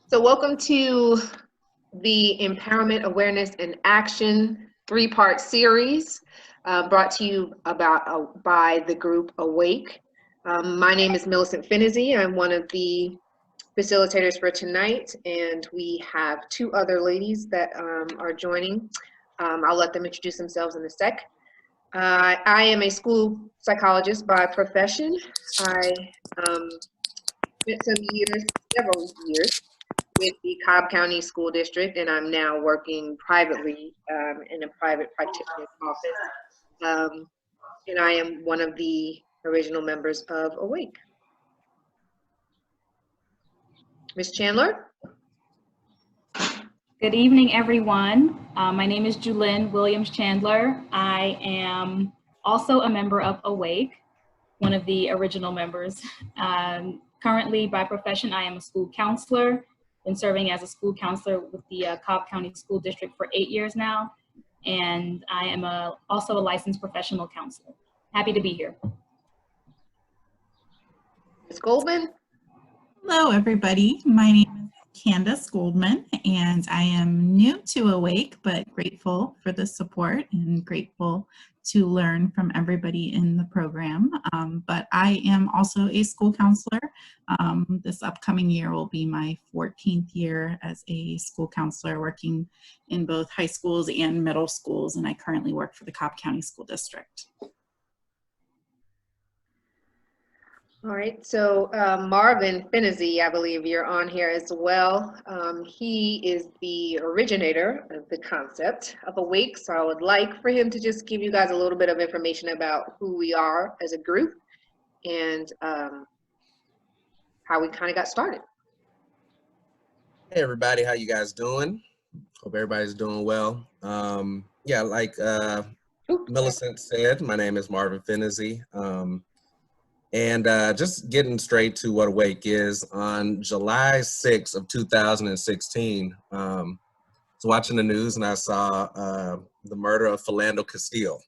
So welcome to the Empowerment, Awareness, and Action three-part series brought to you by the group A.W.A.K.E. My name is Millicent Finney. I'm one of the facilitators for tonight, and we have two other ladies that are joining. I'll let them introduce themselves in a sec. I am a school psychologist by profession. I spent several years, with the Cobb County School District, and I'm now working privately in a private practitioner's office. And I am one of the original members of A.W.A.K.E. Ms. Chandler? Good evening, everyone. My name is Julynn Williams Chandler. I am also a member of A.W.A.K.E, one of the original members. Currently, by profession, I am a school counselor. Been serving as a school counselor with the Cobb County School District for 8 years now. And I am also a licensed professional counselor. Happy to be here. Ms. Goldman? Hello, everybody. My name is Candace Goldman, and I am new to A.W.A.K.E, but grateful for the support and grateful to learn from everybody in the program. But I am also a school counselor. This upcoming year will be my 14th year as a school counselor, working in both high schools and middle schools, and I currently work for the Cobb County School District. All right, so Marvin Finney, I believe you're on here as well. He is the originator of the concept of A.W.A.K.E, so I would like for him to just give you guys a little bit of information about who we are as a group and how we kind of got started. Hey everybody, how you guys doing? Hope everybody's doing well. Yeah, like Millicent said, my name is Marvin Finney. And just getting straight to what A.W.A.K.E is, on July 6th of 2016, I was watching the news and I saw the murder of Philando Castile.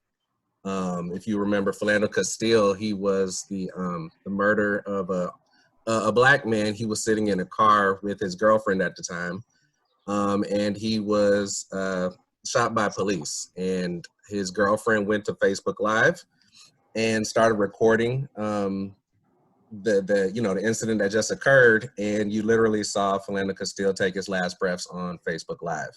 If you remember Philando Castile, he was the murder of a black man. He was sitting in a car with his girlfriend at the time, and he was shot by police. And his girlfriend went to Facebook Live and started recording the incident that just occurred, and you literally saw Philando Castile take his last breaths on Facebook Live.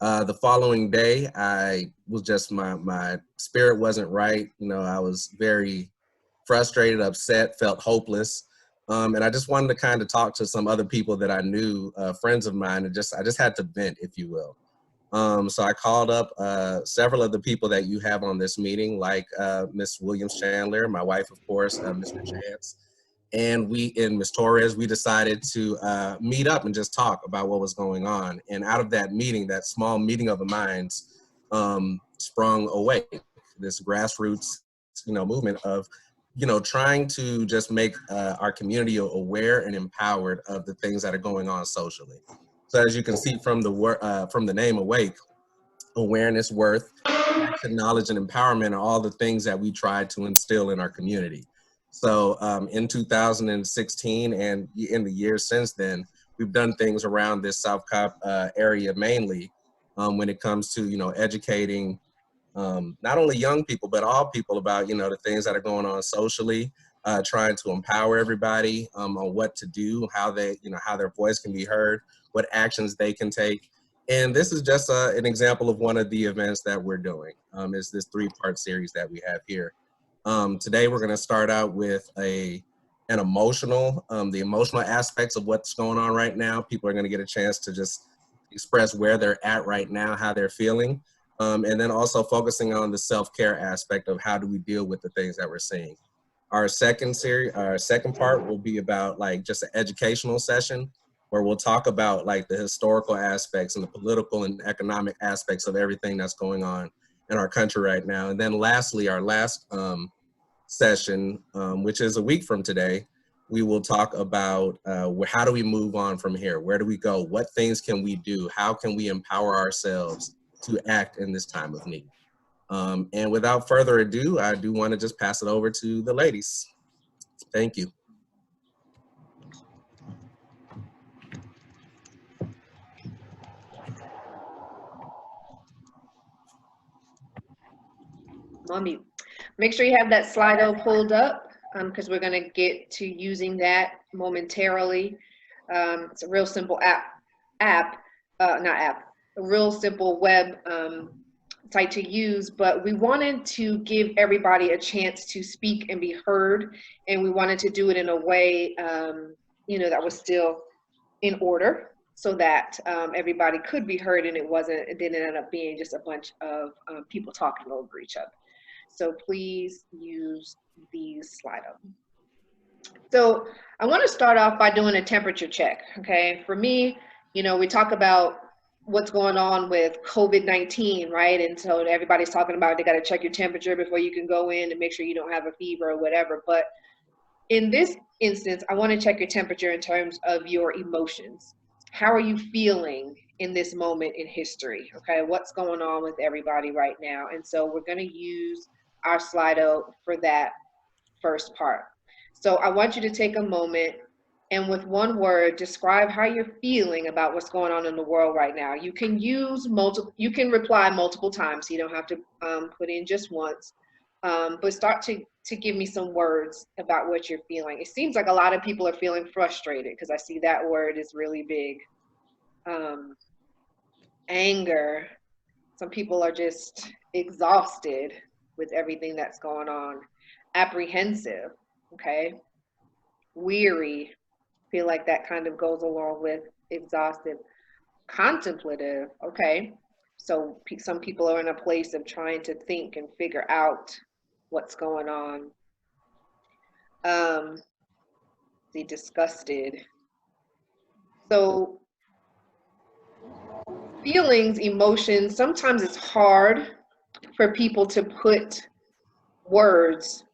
The following day, I was just, my spirit wasn't right. I was very frustrated, upset, felt hopeless. And I just wanted to kind of talk to some other people that I knew, friends of mine, and I just had to vent, if you will. So I called up several of the people that you have on this meeting, like Miss Williams Chandler, my wife, of course, Mr. Chance, and Miss Torres. We decided to meet up and just talk about what was going on. And out of that meeting, that small meeting of the minds, sprung A.W.A.K.E, this grassroots, movement of, trying to just make our community aware and empowered of the things that are going on socially. So as you can see from the name A.W.A.K.E, awareness, worth, action, knowledge, and empowerment are all the things that we try to instill in our community. So in 2016 and in the years since then, we've done things around this South Cobb area mainly when it comes to, educating not only young people, but all people about, the things that are going on socially, trying to empower everybody on what to do, how how their voice can be heard, what actions they can take. And this is just an example of one of the events that we're doing. Is this three-part series that we have here. Today we're going to start out with the emotional aspects of what's going on right now. People are going to get a chance to just express where they're at right now, how they're feeling, and then also focusing on the self-care aspect of how do we deal with the things that we're seeing. Our second part will be about just an educational session where we'll talk about the historical aspects and the political and economic aspects of everything that's going on in our country right now. And then lastly, our last session, which is a week from today, we will talk about how do we move on from here? Where do we go? What things can we do? How can we empower ourselves to act in this time of need? And without further ado, I do want to just pass it over to the ladies. Thank you. Mommy, make sure you have that Slido pulled up because we're going to get to using that momentarily. It's a real simple a real simple web site to use, but we wanted to give everybody a chance to speak and be heard, and we wanted to do it in a way, you know, that was still in order, so that everybody could be heard and it didn't end up being just a bunch of people talking over each other. So please use these Slido. So I want to start off by doing a temperature check, okay? For me, you know, we talk about what's going on with COVID-19, right? And so everybody's talking about they got to check your temperature before you can go in and make sure you don't have a fever or whatever. But in this instance, I want to check your temperature in terms of your emotions. How are you feeling in this moment in history? Okay, what's going on with everybody right now? And so we're going to use our Slido for that first part. So I want you to take a moment and with one word, describe how you're feeling about what's going on in the world right now. You can use you can reply multiple times. So you don't have to put in just once, but start to give me some words about what you're feeling. It seems like a lot of people are feeling frustrated because I see that word is really big. Anger. Some people are just exhausted with everything that's going on. Apprehensive, okay? Weary, feel like that kind of goes along with exhausted. Contemplative, okay? So some people are in a place of trying to think and figure out what's going on. The disgusted. So feelings, emotions, sometimes it's hard for people to put words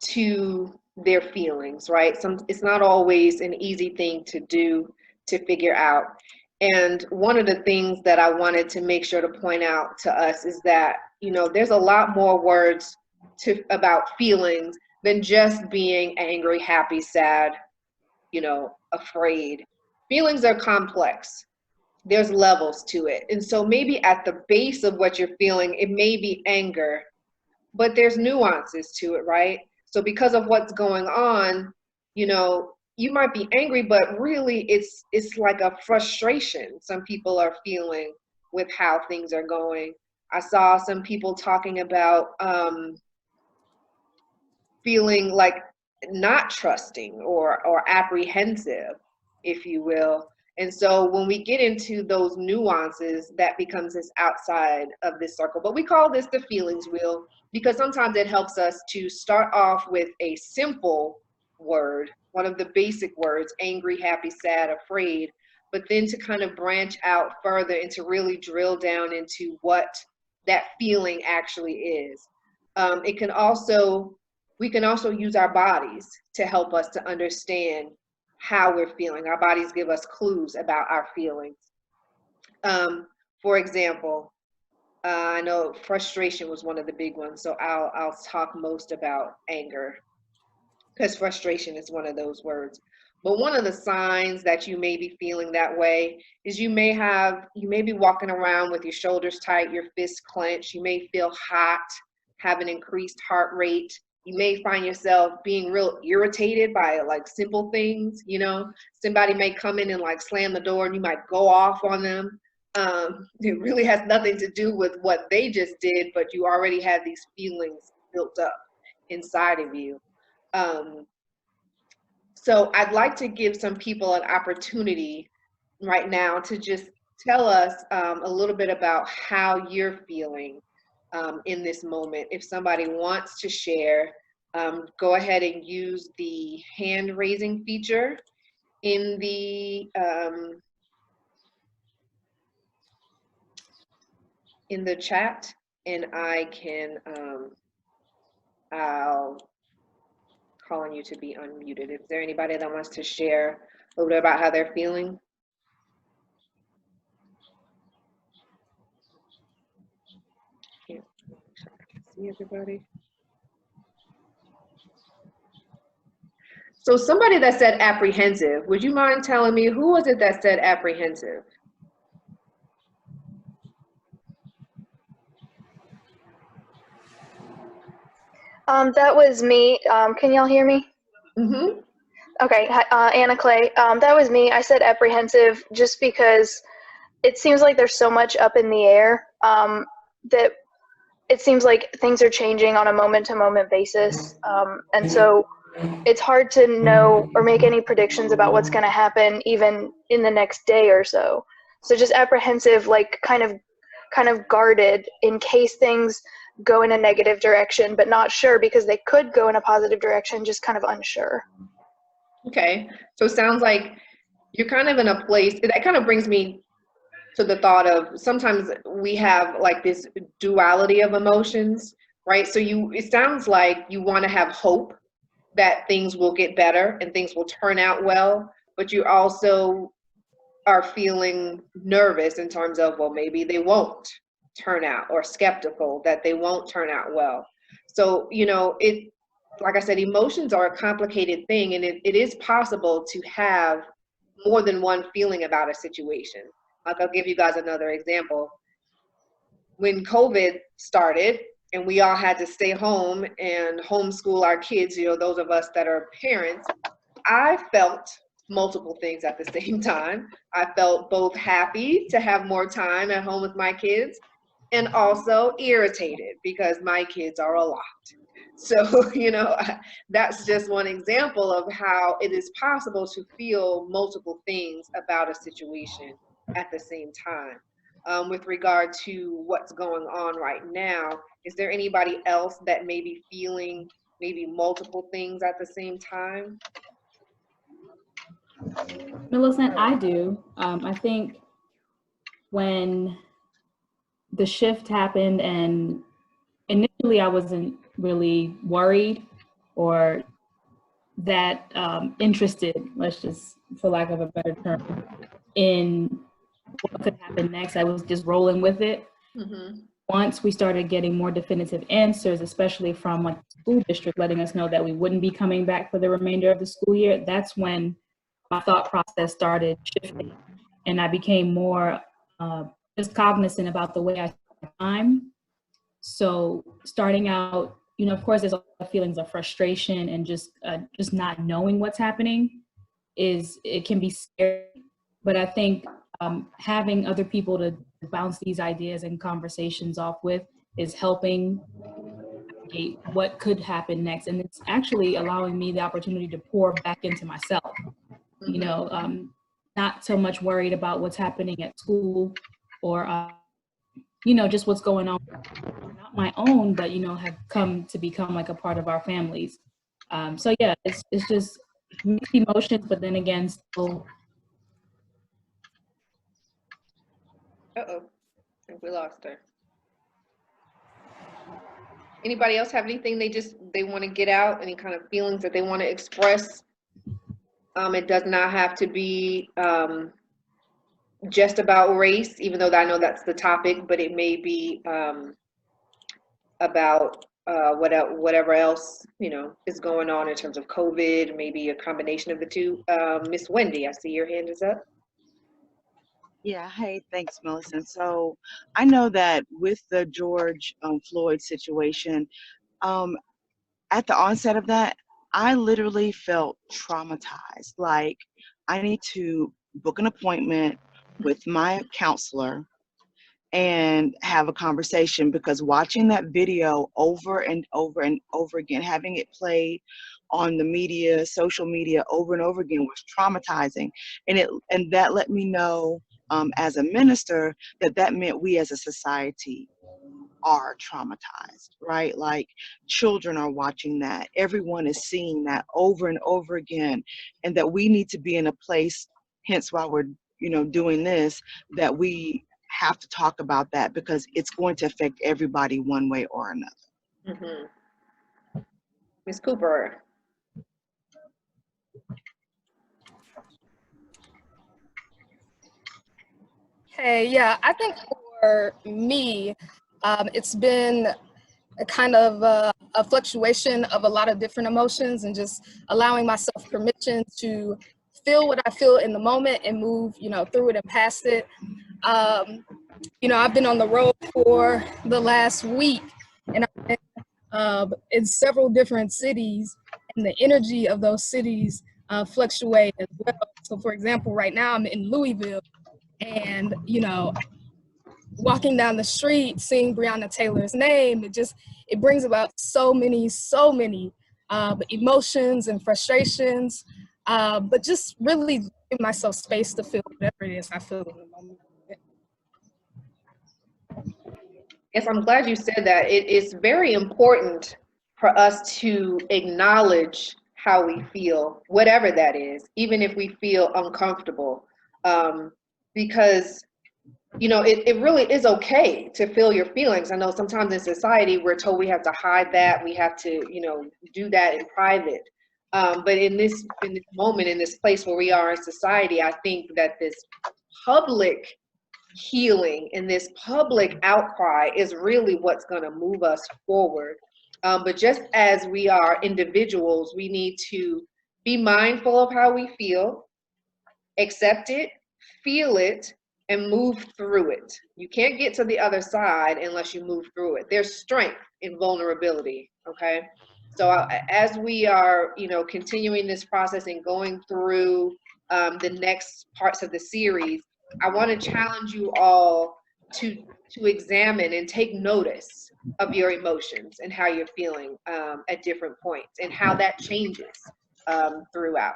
to their feelings, right? It's not always an easy thing to do, to figure out. And one of the things that I wanted to make sure to point out to us is that, you know, there's a lot more words about feelings than just being angry, happy, sad, you know, afraid. Feelings are complex. There's levels to it. And so maybe at the base of what you're feeling, it may be anger, but there's nuances to it, right? So because of what's going on, you know, you might be angry, but really it's like a frustration some people are feeling with how things are going. I saw some people talking about feeling like not trusting or apprehensive, if you will. And so when we get into those nuances, that becomes this outside of this circle. But we call this the feelings wheel because sometimes it helps us to start off with a simple word, one of the basic words, angry, happy, sad, afraid, but then to kind of branch out further and to really drill down into what that feeling actually is. We can also use our bodies to help us to understand how we're feeling. Our bodies give us clues about our feelings. For example, I know frustration was one of the big ones, so I'll talk most about anger because frustration is one of those words. But one of the signs that you may be feeling that way is you may be walking around with your shoulders tight, your fists clenched, you may feel hot, have an increased heart rate. You may find yourself being real irritated by like simple things, you know, somebody may come in and like slam the door and you might go off on them. It really has nothing to do with what they just did, but you already have these feelings built up inside of you. So I'd like to give some people an opportunity right now to just tell us a little bit about how you're feeling in this moment. If somebody wants to share, go ahead and use the hand raising feature in the chat, and I can I'll call on you to be unmuted. Is there anybody that wants to share a little bit about how they're feeling? Can't see everybody. So somebody that said apprehensive, would you mind telling me who was it that said apprehensive? That was me. Can y'all hear me? Mm-hmm. Okay, Anna Clay. That was me. I said apprehensive just because it seems like there's so much up in the air, that it seems like things are changing on a moment-to-moment basis. And so it's hard to know or make any predictions about what's going to happen even in the next day or so. So just apprehensive, like kind of guarded in case things go in a negative direction, but not sure because they could go in a positive direction, just kind of unsure. Okay, so it sounds like you're kind of in a place that kind of brings me to the thought of sometimes we have like this duality of emotions, right? So it sounds like you want to have hope that things will get better and things will turn out well, but you also are feeling nervous in terms of, well, maybe they won't turn out, or skeptical that they won't turn out well. So, like I said, emotions are a complicated thing, and it is possible to have more than one feeling about a situation. Like, I'll give you guys another example. When COVID started and we all had to stay home and homeschool our kids, those of us that are parents, I felt multiple things at the same time. I felt both happy to have more time at home with my kids and also irritated because my kids are a lot. So, that's just one example of how it is possible to feel multiple things about a situation at the same time. With regard to what's going on right now, is there anybody else that may be feeling maybe multiple things at the same time? Millicent, I do. I think when the shift happened, and initially I wasn't really worried or that interested, let's just, for lack of a better term, in what could happen next. I was just rolling with it. Mm-hmm. Once we started getting more definitive answers, especially from like the school district letting us know that we wouldn't be coming back for the remainder of the school year, that's when my thought process started shifting, and I became more just cognizant about the way I spend time. So starting out, of course, there's a lot of feelings of frustration and just not knowing what's happening. It can be scary, but I think having other people to bounce these ideas and conversations off with is helping navigate what could happen next, and it's actually allowing me the opportunity to pour back into myself. Not so much worried about what's happening at school or just what's going on, not my own, but have come to become like a part of our families. So yeah, it's just mixed emotions, but then again, still. Uh-oh, I think we lost her. Anybody else have anything they want to get out, any kind of feelings that they want to express? It does not have to be just about race, even though I know that's the topic, but it may be about whatever else, is going on in terms of COVID, maybe a combination of the two. Miss Wendy, I see your hand is up. Yeah, hey, thanks, Millicent. So I know that with the George Floyd situation, at the onset of that, I literally felt traumatized. Like, I need to book an appointment with my counselor and have a conversation, because watching that video over and over and over again, having it played on the media, social media over and over again, was traumatizing. And that let me know as a minister that meant we as a society are traumatized, right? Like, children are watching that. Everyone is seeing that over and over again, and that we need to be in a place, hence why we're, doing this, that we have to talk about that, because it's going to affect everybody one way or another. Mm-hmm. Ms. Cooper. Hey, yeah, I think for me, it's been a kind of a fluctuation of a lot of different emotions, and just allowing myself permission to feel what I feel in the moment and move, through it and past it. I've been on the road for the last week, and I've been in several different cities, and the energy of those cities fluctuate as well. So for example, right now I'm in Louisville, and walking down the street, seeing Breonna Taylor's name, it brings about so many emotions and frustrations, but just really giving myself space to feel whatever it is I feel in the moment. Yes, I'm glad you said that. It is very important for us to acknowledge how we feel, whatever that is, even if we feel uncomfortable, because it really is okay to feel your feelings. I know sometimes in society we're told we have to hide that, we have to, do that in private. But in this moment, in this place where we are in society, I think that this public healing and this public outcry is really what's going to move us forward. But just as we are individuals, we need to be mindful of how we feel, accept it, feel it, and move through it. You can't get to the other side unless you move through it. There's strength in vulnerability, okay? So as we are, continuing this process and going through the next parts of the series, I want to challenge you all to examine and take notice of your emotions and how you're feeling at different points and how that changes throughout.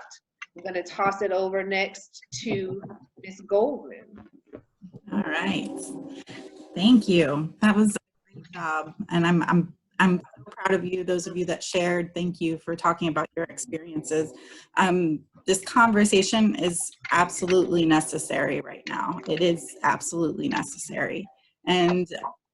I'm going to toss it over next to Ms. Goldman. All right. Thank you. That was a great job. And I'm proud of you, those of you that shared. Thank you for talking about your experiences. This conversation is absolutely necessary right now. It is absolutely necessary. And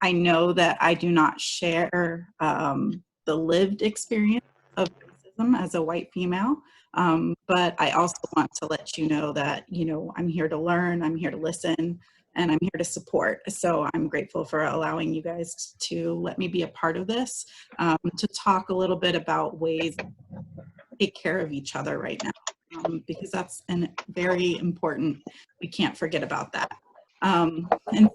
I know that I do not share the lived experience of racism as a white female. But I also want to let you know that, I'm here to learn, I'm here to listen, and I'm here to support. So I'm grateful for allowing you guys to let me be a part of this, to talk a little bit about ways to take care of each other right now, because that's very important. We can't forget about that. And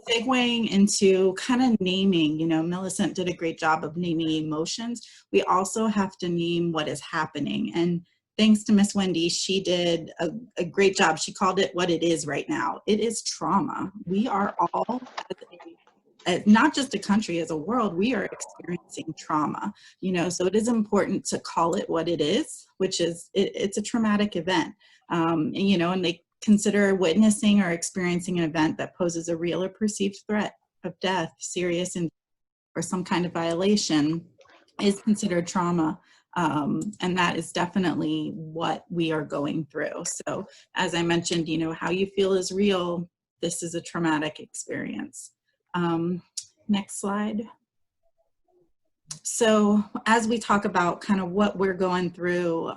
segueing into kind of naming, Millicent did a great job of naming emotions. We also have to name what is happening. And thanks to Miss Wendy, she did a great job. She called it what it is right now. It is trauma. We are all, not just a country, as a world, we are experiencing trauma, so it is important to call it what it is, which is, it's a traumatic event. And they consider witnessing or experiencing an event that poses a real or perceived threat of death, serious injury, or some kind of violation is considered trauma. And that is definitely what we are going through. So as I mentioned, how you feel is real. This is a traumatic experience. Next slide. So as we talk about kind of what we're going through,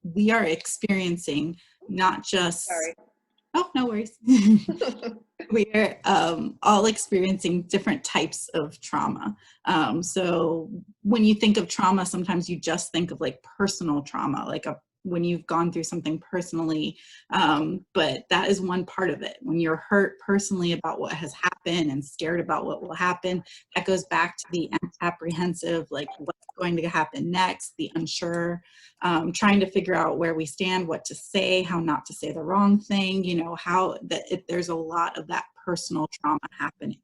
we are experiencing not just, Sorry. Oh, no worries. We are all experiencing different types of trauma. So when you think of trauma, sometimes you just think of like personal trauma, like when you've gone through something personally, but that is one part of it. When you're hurt personally about what has happened and scared about what will happen, that goes back to the apprehensive, like what's going to happen next, the unsure, trying to figure out where we stand, what to say, how not to say the wrong thing, there's a lot of that personal trauma happening.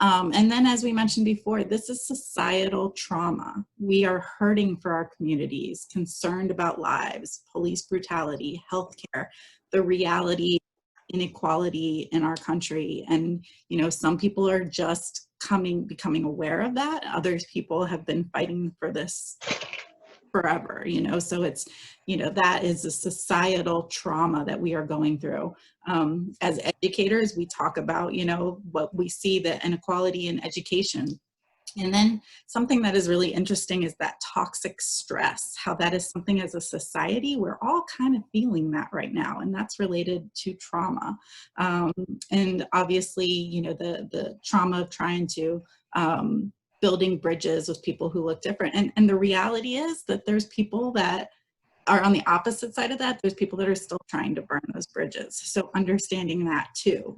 And then, as we mentioned before, this is societal trauma. We are hurting for our communities, concerned about lives, police brutality, healthcare, the reality, inequality in our country. And, some people are just becoming aware of that. Other people have been fighting for this forever, so it's, that is a societal trauma that we are going through. As educators, we talk about, what we see, the inequality in education. And then something that is really interesting is that toxic stress, how that is something as a society, we're all kind of feeling that right now, and that's related to trauma. And obviously, the trauma of trying to, building bridges with people who look different. And the reality is that there's people that are on the opposite side of that. There's people that are still trying to burn those bridges. So understanding that too,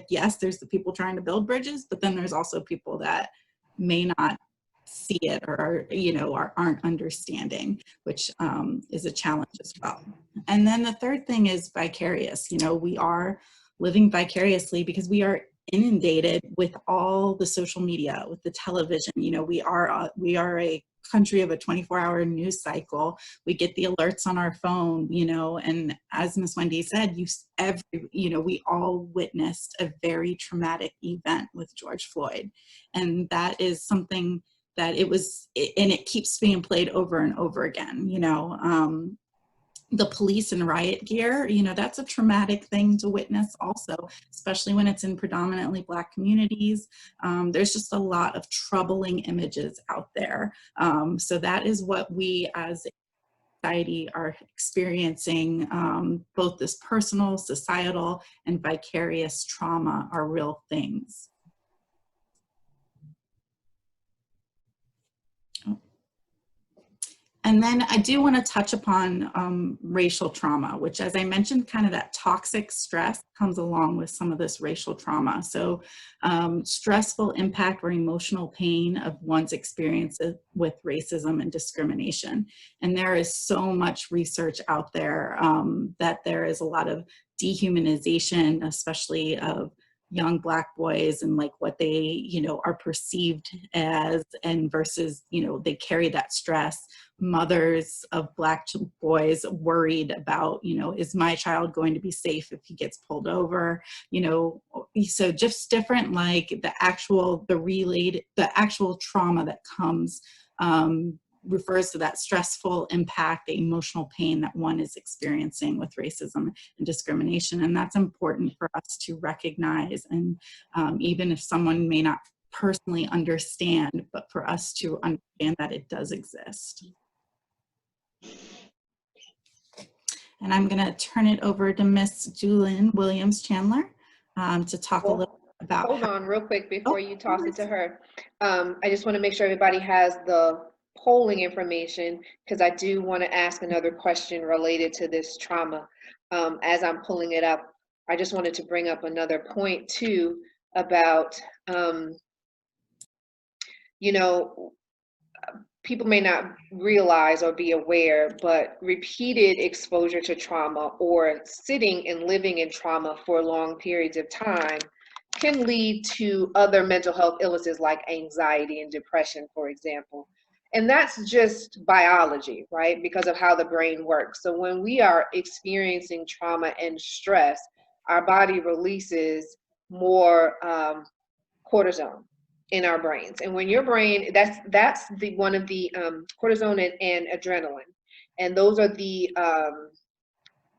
yes, there's the people trying to build bridges, but then there's also people that may not see it or aren't understanding, which is a challenge as well. And then the third thing is vicarious. We are living vicariously because we are inundated with all the social media, with the television. We are a country of a 24-hour news cycle. We get the alerts on our phone, and as Ms. Wendy said, we all witnessed a very traumatic event with George Floyd. And that is something that it keeps being played over and over again. The police and riot gear, that's a traumatic thing to witness also, especially when it's in predominantly Black communities. There's just a lot of troubling images out there. So that is what we as a society are experiencing. Both this personal, societal, and vicarious trauma are real things. And then I do want to touch upon racial trauma, which, as I mentioned, kind of that toxic stress comes along with some of this racial trauma. So stressful impact or emotional pain of one's experiences with racism and discrimination. And there is so much research out there that there is a lot of dehumanization, especially of young Black boys and like what they, are perceived as, and versus, they carry that stress. Mothers of Black boys worried about, is my child going to be safe if he gets pulled over? So just different, like the actual trauma that comes refers to that stressful impact, the emotional pain that one is experiencing with racism and discrimination. And that's important for us to recognize. And even if someone may not personally understand, but for us to understand that it does exist. And I'm going to turn it over to Miss Julyn Williams-Chandler to talk a little about. Hold on real quick before you toss it to her. I just want to make sure everybody has the polling information, because I do want to ask another question related to this trauma. As I'm pulling it up, I just wanted to bring up another point too about, people may not realize or be aware, but repeated exposure to trauma or sitting and living in trauma for long periods of time can lead to other mental health illnesses like anxiety and depression, for example. And that's just biology, right? Because of how the brain works. So when we are experiencing trauma and stress, our body releases more cortisol in our brains. And when your brain, that's the one of the cortisol and adrenaline. And those are the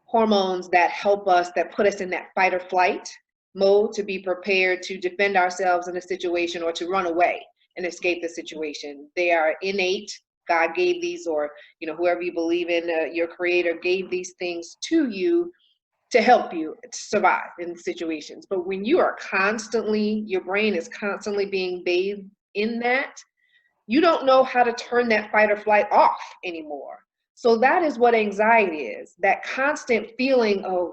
hormones that help us, that put us in that fight or flight mode to be prepared to defend ourselves in a situation or to run away and escape the situation. They are innate. God gave these, or whoever you believe in, your creator gave these things to you to help you survive in situations. But when you are constantly, your brain is constantly being bathed in that, you don't know how to turn that fight or flight off anymore. So that is what anxiety is, that constant feeling of,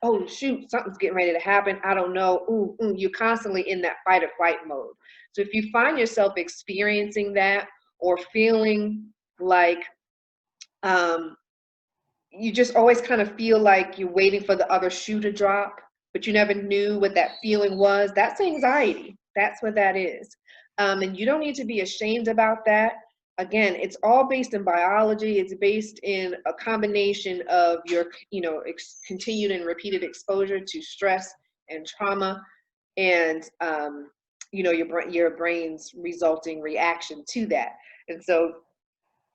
oh shoot, something's getting ready to happen, I don't know, you're constantly in that fight or flight mode. So if you find yourself experiencing that or feeling like you just always kind of feel like you're waiting for the other shoe to drop, but you never knew what that feeling was, that's anxiety. That's what that is. And you don't need to be ashamed about that. Again, it's all based in biology. It's based in a combination of your, continued and repeated exposure to stress and trauma, and your brain's resulting reaction to that. And so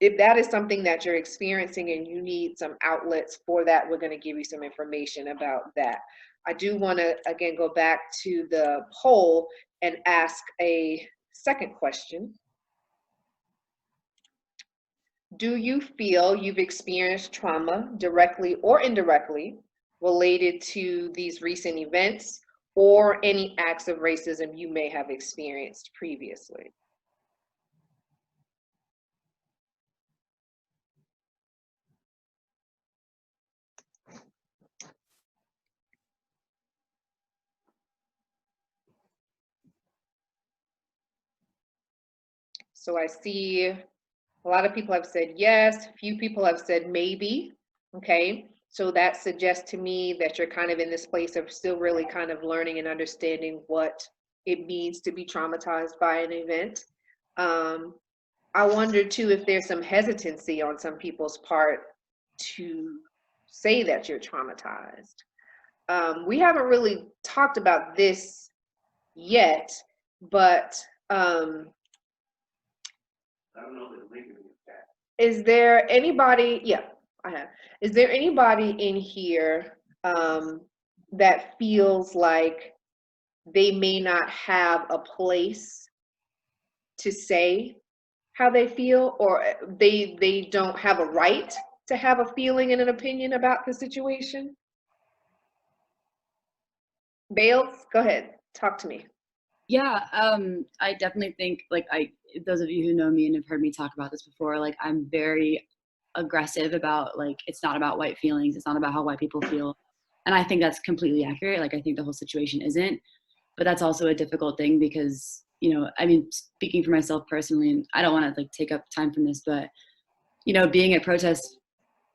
if that is something that you're experiencing and you need some outlets for that, we're going to give you some information about that. I do want to, again, go back to the poll and ask a second question. Do you feel you've experienced trauma directly or indirectly related to these recent events or any acts of racism you may have experienced previously? So I see a lot of people have said yes, few people have said maybe. Okay, so that suggests to me that you're kind of in this place of still really kind of learning and understanding what it means to be traumatized by an event. I wonder too if there's some hesitancy on some people's part to say that you're traumatized. We haven't really talked about this yet, but is there anybody, yeah, I have. Is there anybody in here that feels like they may not have a place to say how they feel, or they don't have a right to have a feeling and an opinion about the situation? Bales, go ahead, talk to me. Yeah, I definitely think, like, those of you who know me and have heard me talk about this before, like, I'm very aggressive about, like, it's not about white feelings, it's not about how white people feel. And I think that's completely accurate. Like, I think the whole situation isn't, but that's also a difficult thing because, you know, I mean, speaking for myself personally, and I don't want to like take up time from this, but, you know, being at protests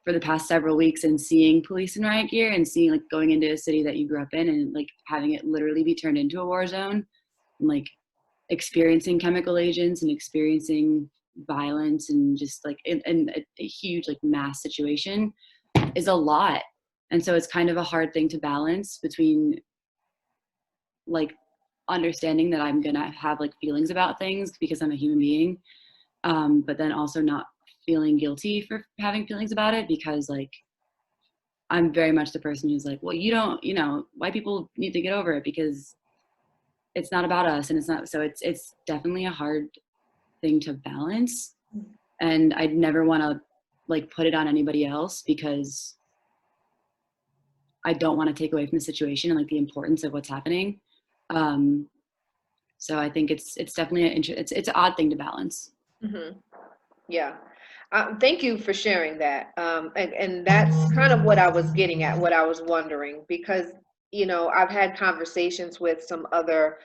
for the past several weeks and seeing police in riot gear and seeing, like, going into a city that you grew up in and like having it literally be turned into a war zone, and like experiencing chemical agents and experiencing violence and just like in a huge like mass situation is a lot. And so it's kind of a hard thing to balance between like understanding that I'm gonna have like feelings about things because I'm a human being, but then also not feeling guilty for having feelings about it because like I'm very much the person who's like, well, you don't, you know, white people need to get over it because it's not about us and it's not. So it's definitely a hard thing to balance, and I'd never want to like put it on anybody else because I don't want to take away from the situation and like the importance of what's happening. So I think it's definitely it's an odd thing to balance. Mm-hmm. Yeah. Thank you for sharing that. And that's kind of what I was getting at, what I was wondering, because, you know, I've had conversations with some other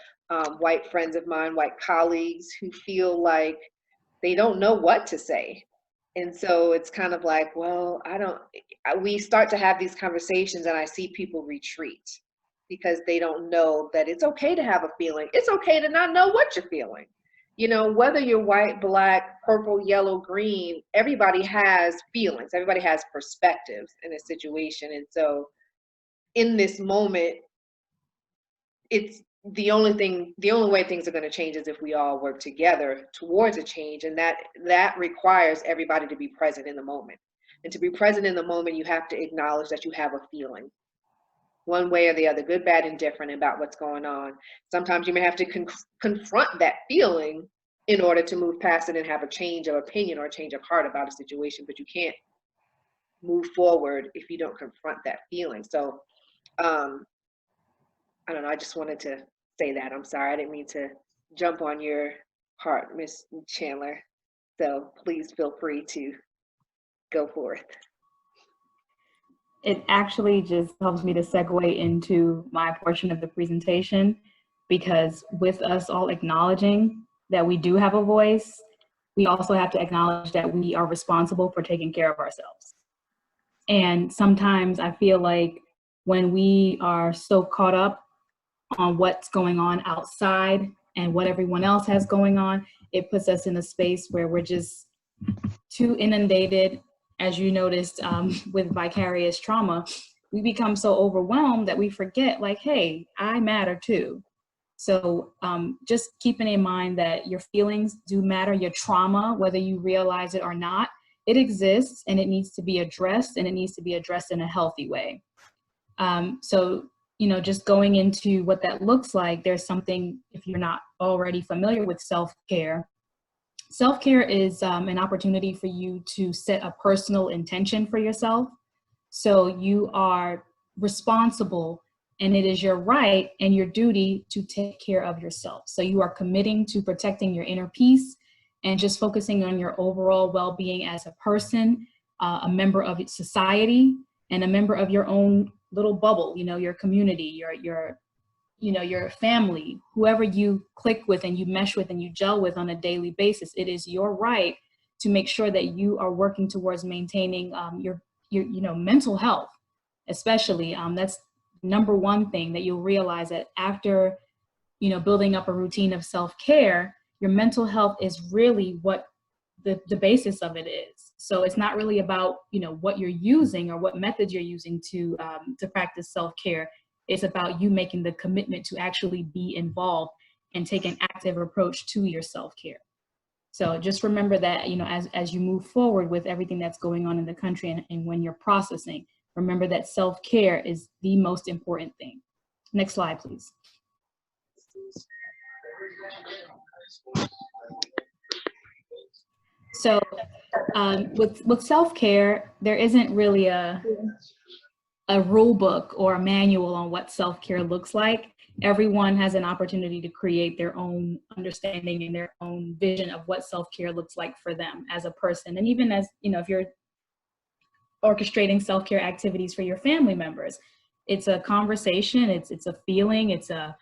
white friends of mine, white colleagues who feel like they don't know what to say. And so it's kind of like, well, we start to have these conversations and I see people retreat because they don't know that it's okay to have a feeling. It's okay to not know what you're feeling. You know, whether you're white, black, purple, yellow, green, everybody has feelings. Everybody has perspectives in a situation. And so in this moment, it's the only way things are going to change is if we all work together towards a change. And that requires everybody to be present in the moment. And to be present in the moment, you have to acknowledge that you have a feeling, one way or the other, good, bad, indifferent, about what's going on. Sometimes you may have to confront that feeling in order to move past it and have a change of opinion or a change of heart about a situation, but you can't move forward if you don't confront that feeling. So I don't know, I just wanted to say that. I'm sorry, I didn't mean to jump on your heart, Miss Chandler. So please feel free to go forth. It actually just helps me to segue into my portion of the presentation, because with us all acknowledging that we do have a voice, we also have to acknowledge that we are responsible for taking care of ourselves. And sometimes I feel like when we are so caught up on what's going on outside and what everyone else has going on, it puts us in a space where we're just too inundated. As you noticed with vicarious trauma, we become so overwhelmed that we forget, like, hey, I matter too. So just keeping in mind that your feelings do matter, your trauma, whether you realize it or not, it exists and it needs to be addressed, and it needs to be addressed in a healthy way. So, you know, just going into what that looks like, there's something, if you're not already familiar with self-care, self-care is an opportunity for you to set a personal intention for yourself. So you are responsible, and it is your right and your duty to take care of yourself. So you are committing to protecting your inner peace and just focusing on your overall well-being as a person, a member of society, and a member of your own little bubble, you know, your community, your you know, your family, whoever you click with and you mesh with and you gel with on a daily basis, it is your right to make sure that you are working towards maintaining your you know, mental health, especially. That's number one thing that you'll realize, that after, you know, building up a routine of self-care, your mental health is really what the basis of it is. So it's not really about, you know, what you're using or what methods you're using to practice self-care. It's about you making the commitment to actually be involved and take an active approach to your self-care. So just remember that, you know, as you move forward with everything that's going on in the country, and when you're processing, remember that self-care is the most important thing. Next slide, please. So with self-care, there isn't really a rule book or a manual on what self-care looks like. Everyone has an opportunity to create their own understanding and their own vision of what self-care looks like for them as a person. And even as, you know, if you're orchestrating self-care activities for your family members, it's a conversation, it's a feeling, it's a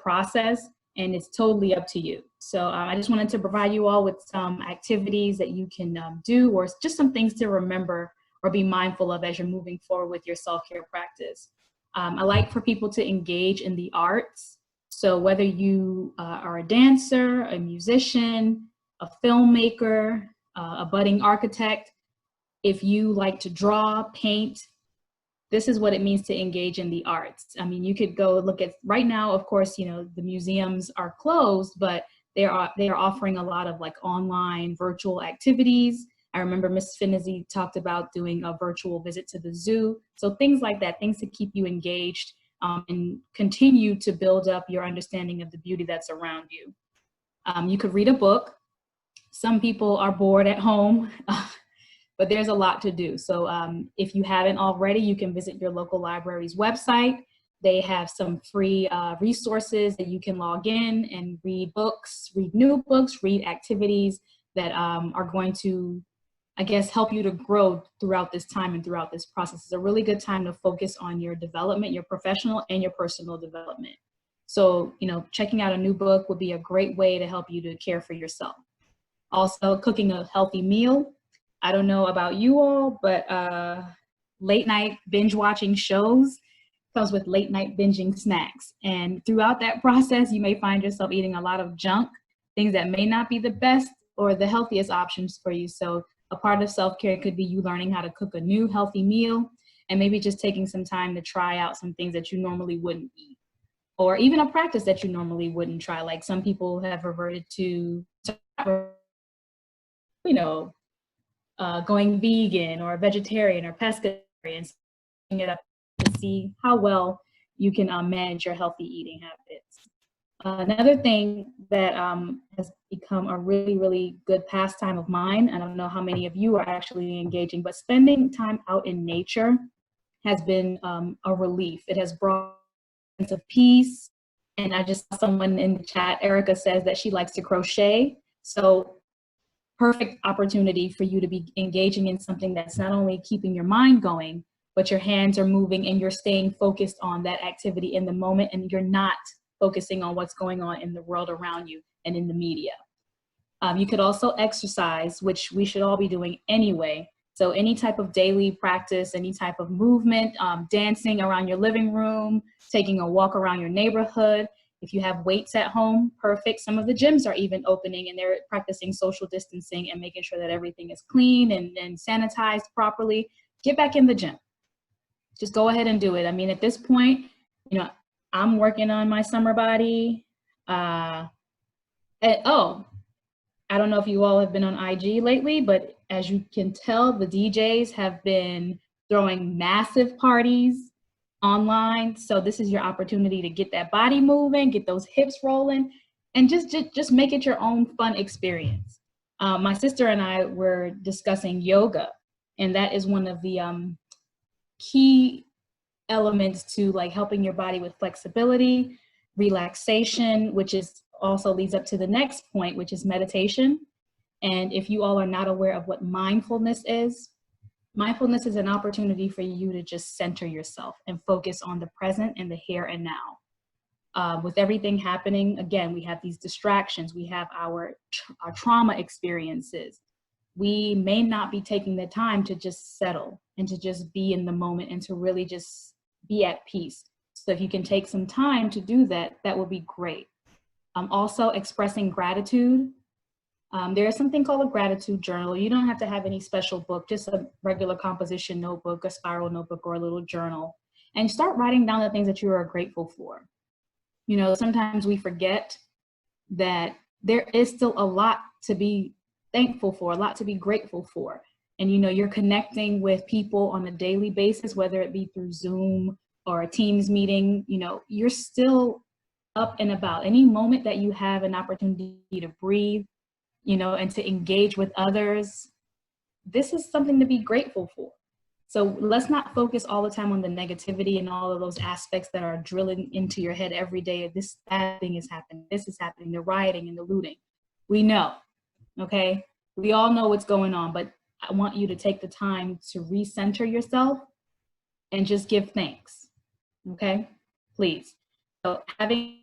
process, and it's totally up to you. So I just wanted to provide you all with some activities that you can do, or just some things to remember or be mindful of as you're moving forward with your self-care practice. I like for people to engage in the arts. So whether you are a dancer, a musician, a filmmaker, a budding architect, if you like to draw, paint, this is what it means to engage in the arts. I mean, you could go look at, right now, of course, you know, the museums are closed, but they are offering a lot of like online virtual activities. I remember Ms. Finizzi talked about doing a virtual visit to the zoo. So things like that, things to keep you engaged and continue to build up your understanding of the beauty that's around you. You could read a book. Some people are bored at home. But there's a lot to do. So if you haven't already, you can visit your local library's website. They have some free resources that you can log in and read books, read new books, read activities that are going to, I guess, help you to grow throughout this time and throughout this process. It's a really good time to focus on your development, your professional and your personal development. So, you know, checking out a new book would be a great way to help you to care for yourself. Also, cooking a healthy meal. I don't know about you all, but late night binge watching shows comes with late night binging snacks. And throughout that process, you may find yourself eating a lot of junk, things that may not be the best or the healthiest options for you. So a part of self-care could be you learning how to cook a new healthy meal, and maybe just taking some time to try out some things that you normally wouldn't eat, or even a practice that you normally wouldn't try. Like some people have reverted to, you know, going vegan or vegetarian or pescatarian, setting it up to see how well you can manage your healthy eating habits. Another thing that has become a really, really good pastime of mine, I don't know how many of you are actually engaging, but spending time out in nature has been a relief. It has brought a sense of peace. And I just saw someone in the chat, Erica says that she likes to crochet. So perfect opportunity for you to be engaging in something that's not only keeping your mind going, but your hands are moving and you're staying focused on that activity in the moment, and you're not focusing on what's going on in the world around you and in the media. You could also exercise, which we should all be doing anyway. So any type of daily practice, any type of movement, dancing around your living room, taking a walk around your neighborhood. If you have weights at home, perfect. Some of the gyms are even opening and they're practicing social distancing and making sure that everything is clean and sanitized properly. Get back in the gym. Just go ahead and do it. I mean, at this point, you know, I'm working on my summer body. I don't know if you all have been on IG lately, but as you can tell, the DJs have been throwing massive parties online. So this is your opportunity to get that body moving, get those hips rolling, and just make it your own fun experience. My sister and I were discussing yoga, and that is one of the key elements to like helping your body with flexibility, relaxation, which is also leads up to the next point, which is meditation. And if you all are not aware of what mindfulness is an opportunity for you to just center yourself and focus on the present and the here and now. With everything happening, again, we have these distractions, we have our trauma experiences. We may not be taking the time to just settle and to just be in the moment and to really just be at peace. So if you can take some time to do that, that would be great. Also expressing gratitude. There is something called a gratitude journal. You don't have to have any special book, just a regular composition notebook, a spiral notebook, or a little journal. And start writing down the things that you are grateful for. You know, sometimes we forget that there is still a lot to be thankful for, a lot to be grateful for. And, you know, you're connecting with people on a daily basis, whether it be through Zoom or a Teams meeting, you know, you're still up and about. Any moment that you have an opportunity to breathe, you know, and to engage with others, this is something to be grateful for. So let's not focus all the time on the negativity and all of those aspects that are drilling into your head every day. This bad thing is happening, this is happening, the rioting and the looting. We know, okay? We all know what's going on, but I want you to take the time to recenter yourself and just give thanks, okay? Please. So having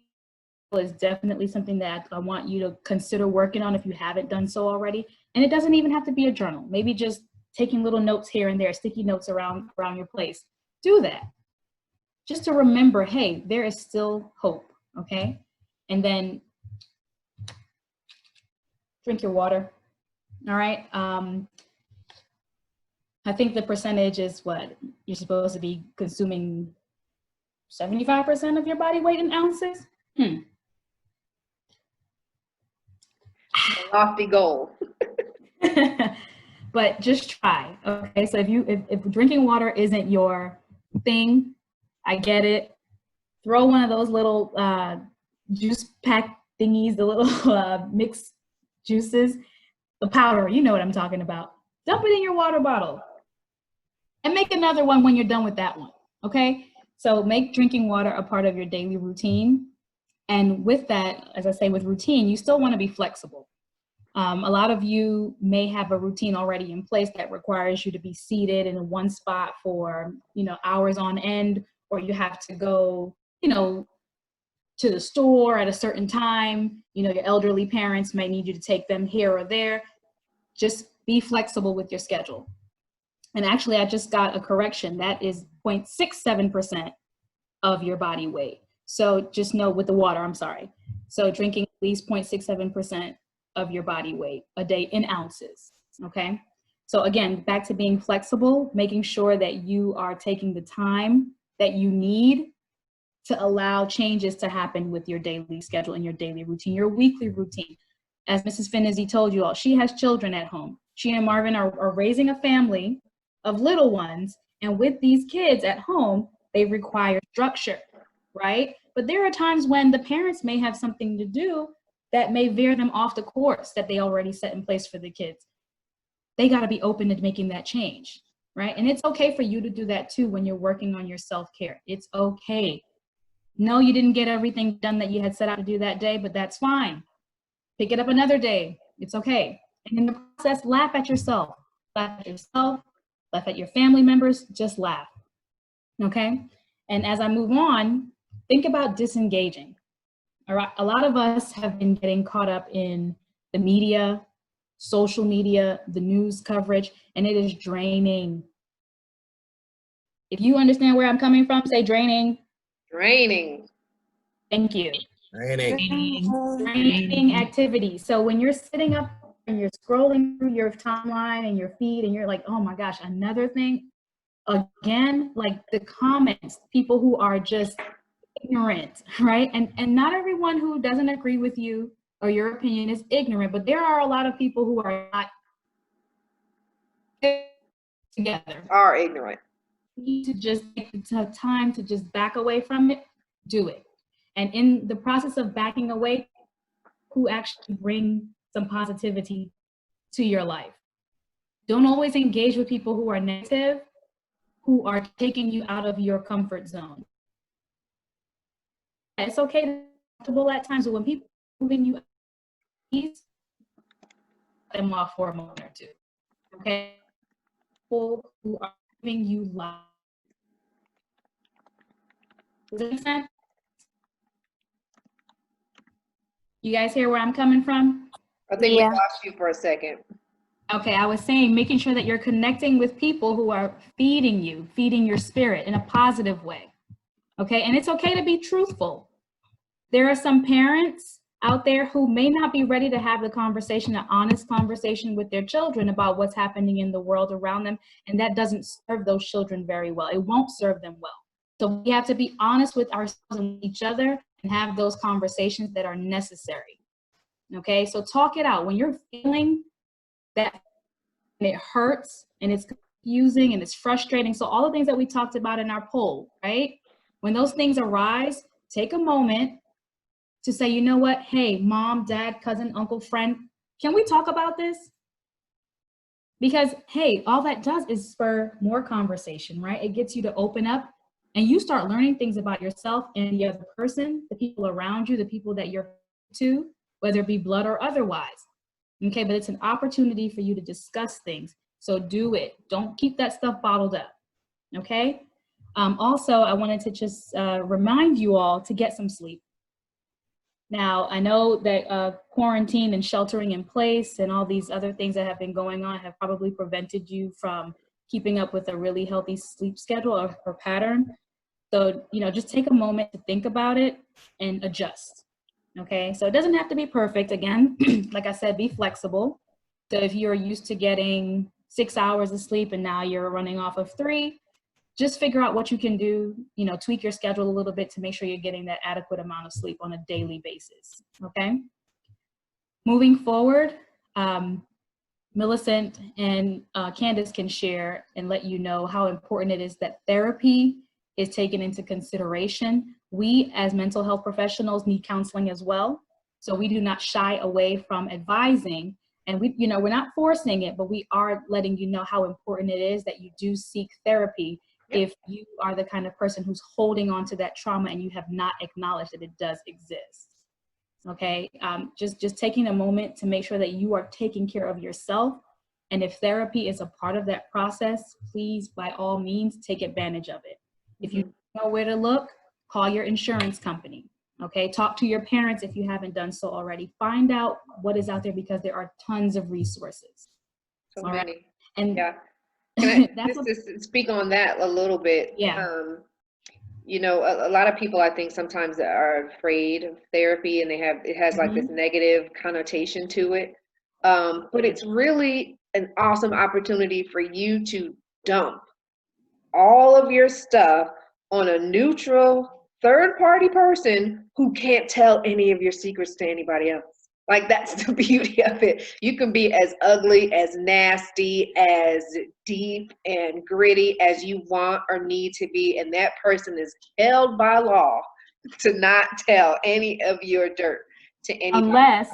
is definitely something that I want you to consider working on if you haven't done so already. And it doesn't even have to be a journal. Maybe just taking little notes here and there, sticky notes around your place. Do that. Just to remember, hey, there is still hope, okay? And then drink your water, all right? I think the percentage is what? You're supposed to be consuming 75% of your body weight in ounces? Lofty goal. But just try, okay? So if drinking water isn't your thing, I get it. Throw one of those little juice pack thingies, the little mixed juices, the powder, you know what I'm talking about. Dump it in your water bottle and make another one when you're done with that one, okay? So make drinking water a part of your daily routine. And with that, as I say, with routine, you still want to be flexible. A lot of you may have a routine already in place that requires you to be seated in one spot for, you know, hours on end, or you have to go, you know, to the store at a certain time. You know, your elderly parents may need you to take them here or there. Just be flexible with your schedule. And actually, I just got a correction. That is 0.67% of your body weight. So just know with the water, I'm sorry. So drinking at least 0.67% of your body weight a day in ounces, okay? So again, back to being flexible, making sure that you are taking the time that you need to allow changes to happen with your daily schedule and your daily routine, your weekly routine. As Mrs. Finizzi told you all, she has children at home. She and Marvin are raising a family of little ones, and with these kids at home, they require structure, right? But there are times when the parents may have something to do that may veer them off the course that they already set in place for the kids. They got to be open to making that change, right? And it's okay for you to do that too when you're working on your self-care. It's okay. No, you didn't get everything done that you had set out to do that day, but that's fine. Pick it up another day. It's okay. And in the process, laugh at yourself. Laugh at yourself, laugh at your family members, just laugh, okay? And as I move on, think about disengaging. All right, a lot of us have been getting caught up in the media, social media, the news coverage, and it is draining. If you understand where I'm coming from, say draining. Draining. Thank you. Draining Activity. So when you're sitting up and you're scrolling through your timeline and your feed and you're like, oh my gosh, another thing, again, like the comments, people who are just ignorant, right? And not everyone who doesn't agree with you or your opinion is ignorant, but there are a lot of people who are not together. Are ignorant. You need to just take the time to just back away from it, do it. And in the process of backing away, who actually bring some positivity to your life. Don't always engage with people who are negative, who are taking you out of your comfort zone. It's okay to be comfortable at times, but when people are moving you, please let them off for a moment or two. Okay? People who are giving you life. Does that make sense? You guys hear where I'm coming from? I think we lost you for a second. Okay, I was saying making sure that you're connecting with people who are feeding you, feeding your spirit in a positive way. Okay, and it's okay to be truthful. There are some parents out there who may not be ready to have the conversation, an honest conversation with their children about what's happening in the world around them, and that doesn't serve those children very well. It won't serve them well. So we have to be honest with ourselves and each other and have those conversations that are necessary. Okay, so talk it out. When you're feeling that and it hurts and it's confusing and it's frustrating. So all the things that we talked about in our poll, right? When those things arise, take a moment to say, you know what? Hey, mom, dad, cousin, uncle, friend, can we talk about this? Because, hey, all that does is spur more conversation, right? It gets you to open up and you start learning things about yourself and the other person, the people around you, the people that you're to, whether it be blood or otherwise. Okay, but it's an opportunity for you to discuss things. So do it. Don't keep that stuff bottled up. Okay. Also, I wanted to just remind you all to get some sleep. Now, I know that quarantine and sheltering in place and all these other things that have been going on have probably prevented you from keeping up with a really healthy sleep schedule or pattern. So, you know, just take a moment to think about it and adjust. Okay, so it doesn't have to be perfect. Again, like I said, be flexible. So if you're used to getting 6 hours of sleep and now you're running off of 3, just figure out what you can do, you know, tweak your schedule a little bit to make sure you're getting that adequate amount of sleep on a daily basis, okay? Moving forward, Millicent and Candace can share and let you know how important it is that therapy is taken into consideration. We as mental health professionals need counseling as well. So we do not shy away from advising, and we, you know, we're not forcing it, but we are letting you know how important it is that you do seek therapy if you are the kind of person who's holding on to that trauma and you have not acknowledged that it does exist. Okay, just taking a moment to make sure that you are taking care of yourself. And if therapy is a part of that process, please, by all means, take advantage of it. If you don't know where to look, call your insurance company. Okay, talk to your parents if you haven't done so already. Find out what is out there because there are tons of resources. So all many. Right? And yeah. Can I just speak on that a little bit? Yeah. You know, a lot of people I think sometimes are afraid of therapy and it has like this negative connotation to it. But it's really an awesome opportunity for you to dump all of your stuff on a neutral third-party person who can't tell any of your secrets to anybody else. Like, that's the beauty of it. You can be as ugly, as nasty, as deep and gritty as you want or need to be, and that person is held by law to not tell any of your dirt to anybody.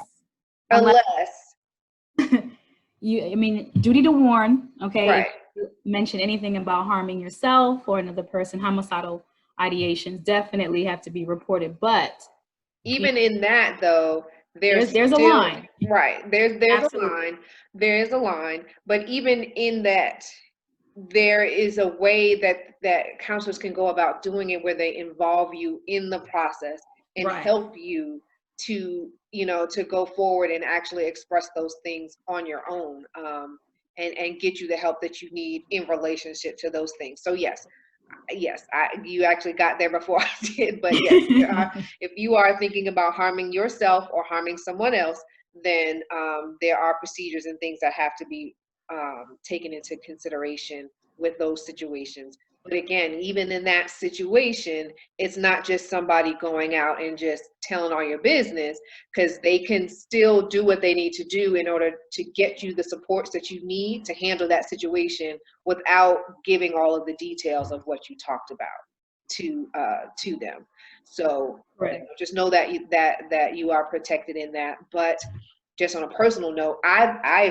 Unless you, I mean, duty to warn, okay? Right. If you mention anything about harming yourself or another person, homicidal ideations definitely have to be reported. But even in that, though, there's a line. Right. There's a line. There is a line. But even in that, there is a way that counselors can go about doing it where they involve you in the process and help you to, you know, to go forward and actually express those things on your own, and get you the help that you need in relationship to those things. So yes, you actually got there before I did, but yes, if you are thinking about harming yourself or harming someone else, then there are procedures and things that have to be taken into consideration with those situations. But again, even in that situation, it's not just somebody going out and just telling all your business, because they can still do what they need to do in order to get you the supports that you need to handle that situation without giving all of the details of what you talked about to them. So you know, just know that you are protected in that. But just on a personal note, I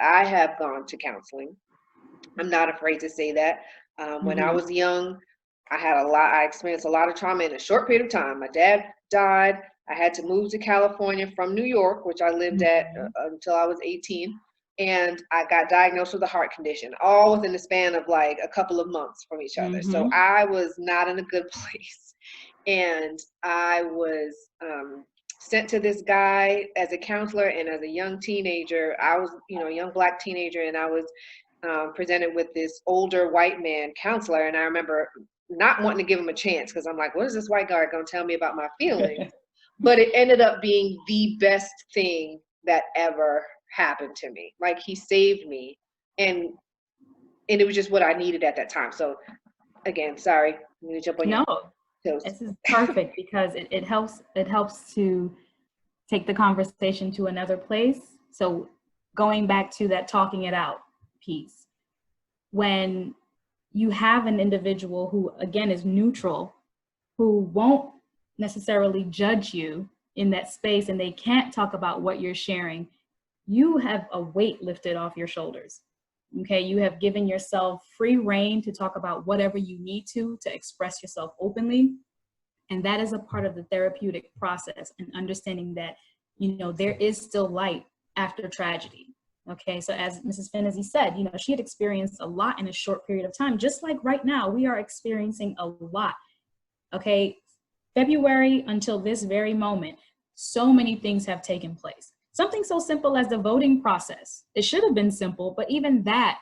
have gone to counseling. I'm not afraid to say that. When I was young, I experienced a lot of trauma in a short period of time. My dad died. I had to move to California from New York, which I lived at until I was 18. And I got diagnosed with a heart condition, all within the span of like a couple of months from each other. So I was not in a good place. And I was sent to this guy as a counselor, and as a young teenager, I was, you know, a young Black teenager, and I was presented with this older white man counselor, and I remember not wanting to give him a chance because I'm like, what is this white guy going to tell me about my feelings? But it ended up being the best thing that ever happened to me. Like, he saved me, and it was just what I needed at that time. So again, sorry, I'm gonna jump on No, your toes. this is perfect because it helps to take the conversation to another place. So going back to that talking it out piece, when you have an individual who, again, is neutral, who won't necessarily judge you in that space, and they can't talk about what you're sharing, you have a weight lifted off your shoulders. Okay, you have given yourself free reign to talk about whatever you need to express yourself openly. And that is a part of the therapeutic process, and understanding that, you know, there is still light after tragedy. Okay, so as Mrs. Fennessy said, you know, she had experienced a lot in a short period of time, just like right now, we are experiencing a lot. Okay, February until this very moment, so many things have taken place. Something so simple as the voting process. It should have been simple, but even that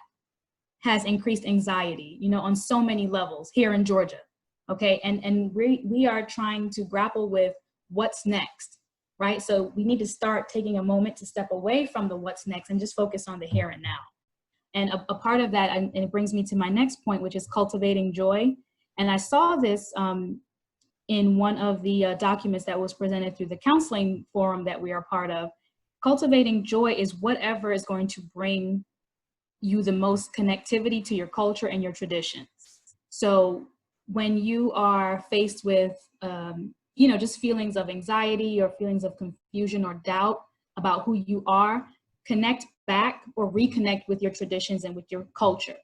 has increased anxiety, you know, on so many levels here in Georgia. Okay, and we are trying to grapple with what's next, right? So we need to start taking a moment to step away from the what's next and just focus on the here and now. And a part of that, and it brings me to my next point, which is cultivating joy. And I saw this in one of the documents that was presented through the counseling forum that we are part of. Cultivating joy is whatever is going to bring you the most connectivity to your culture and your traditions. So when you are faced with, you know, just feelings of anxiety or feelings of confusion or doubt about who you are, connect back or reconnect with your traditions and with your culture.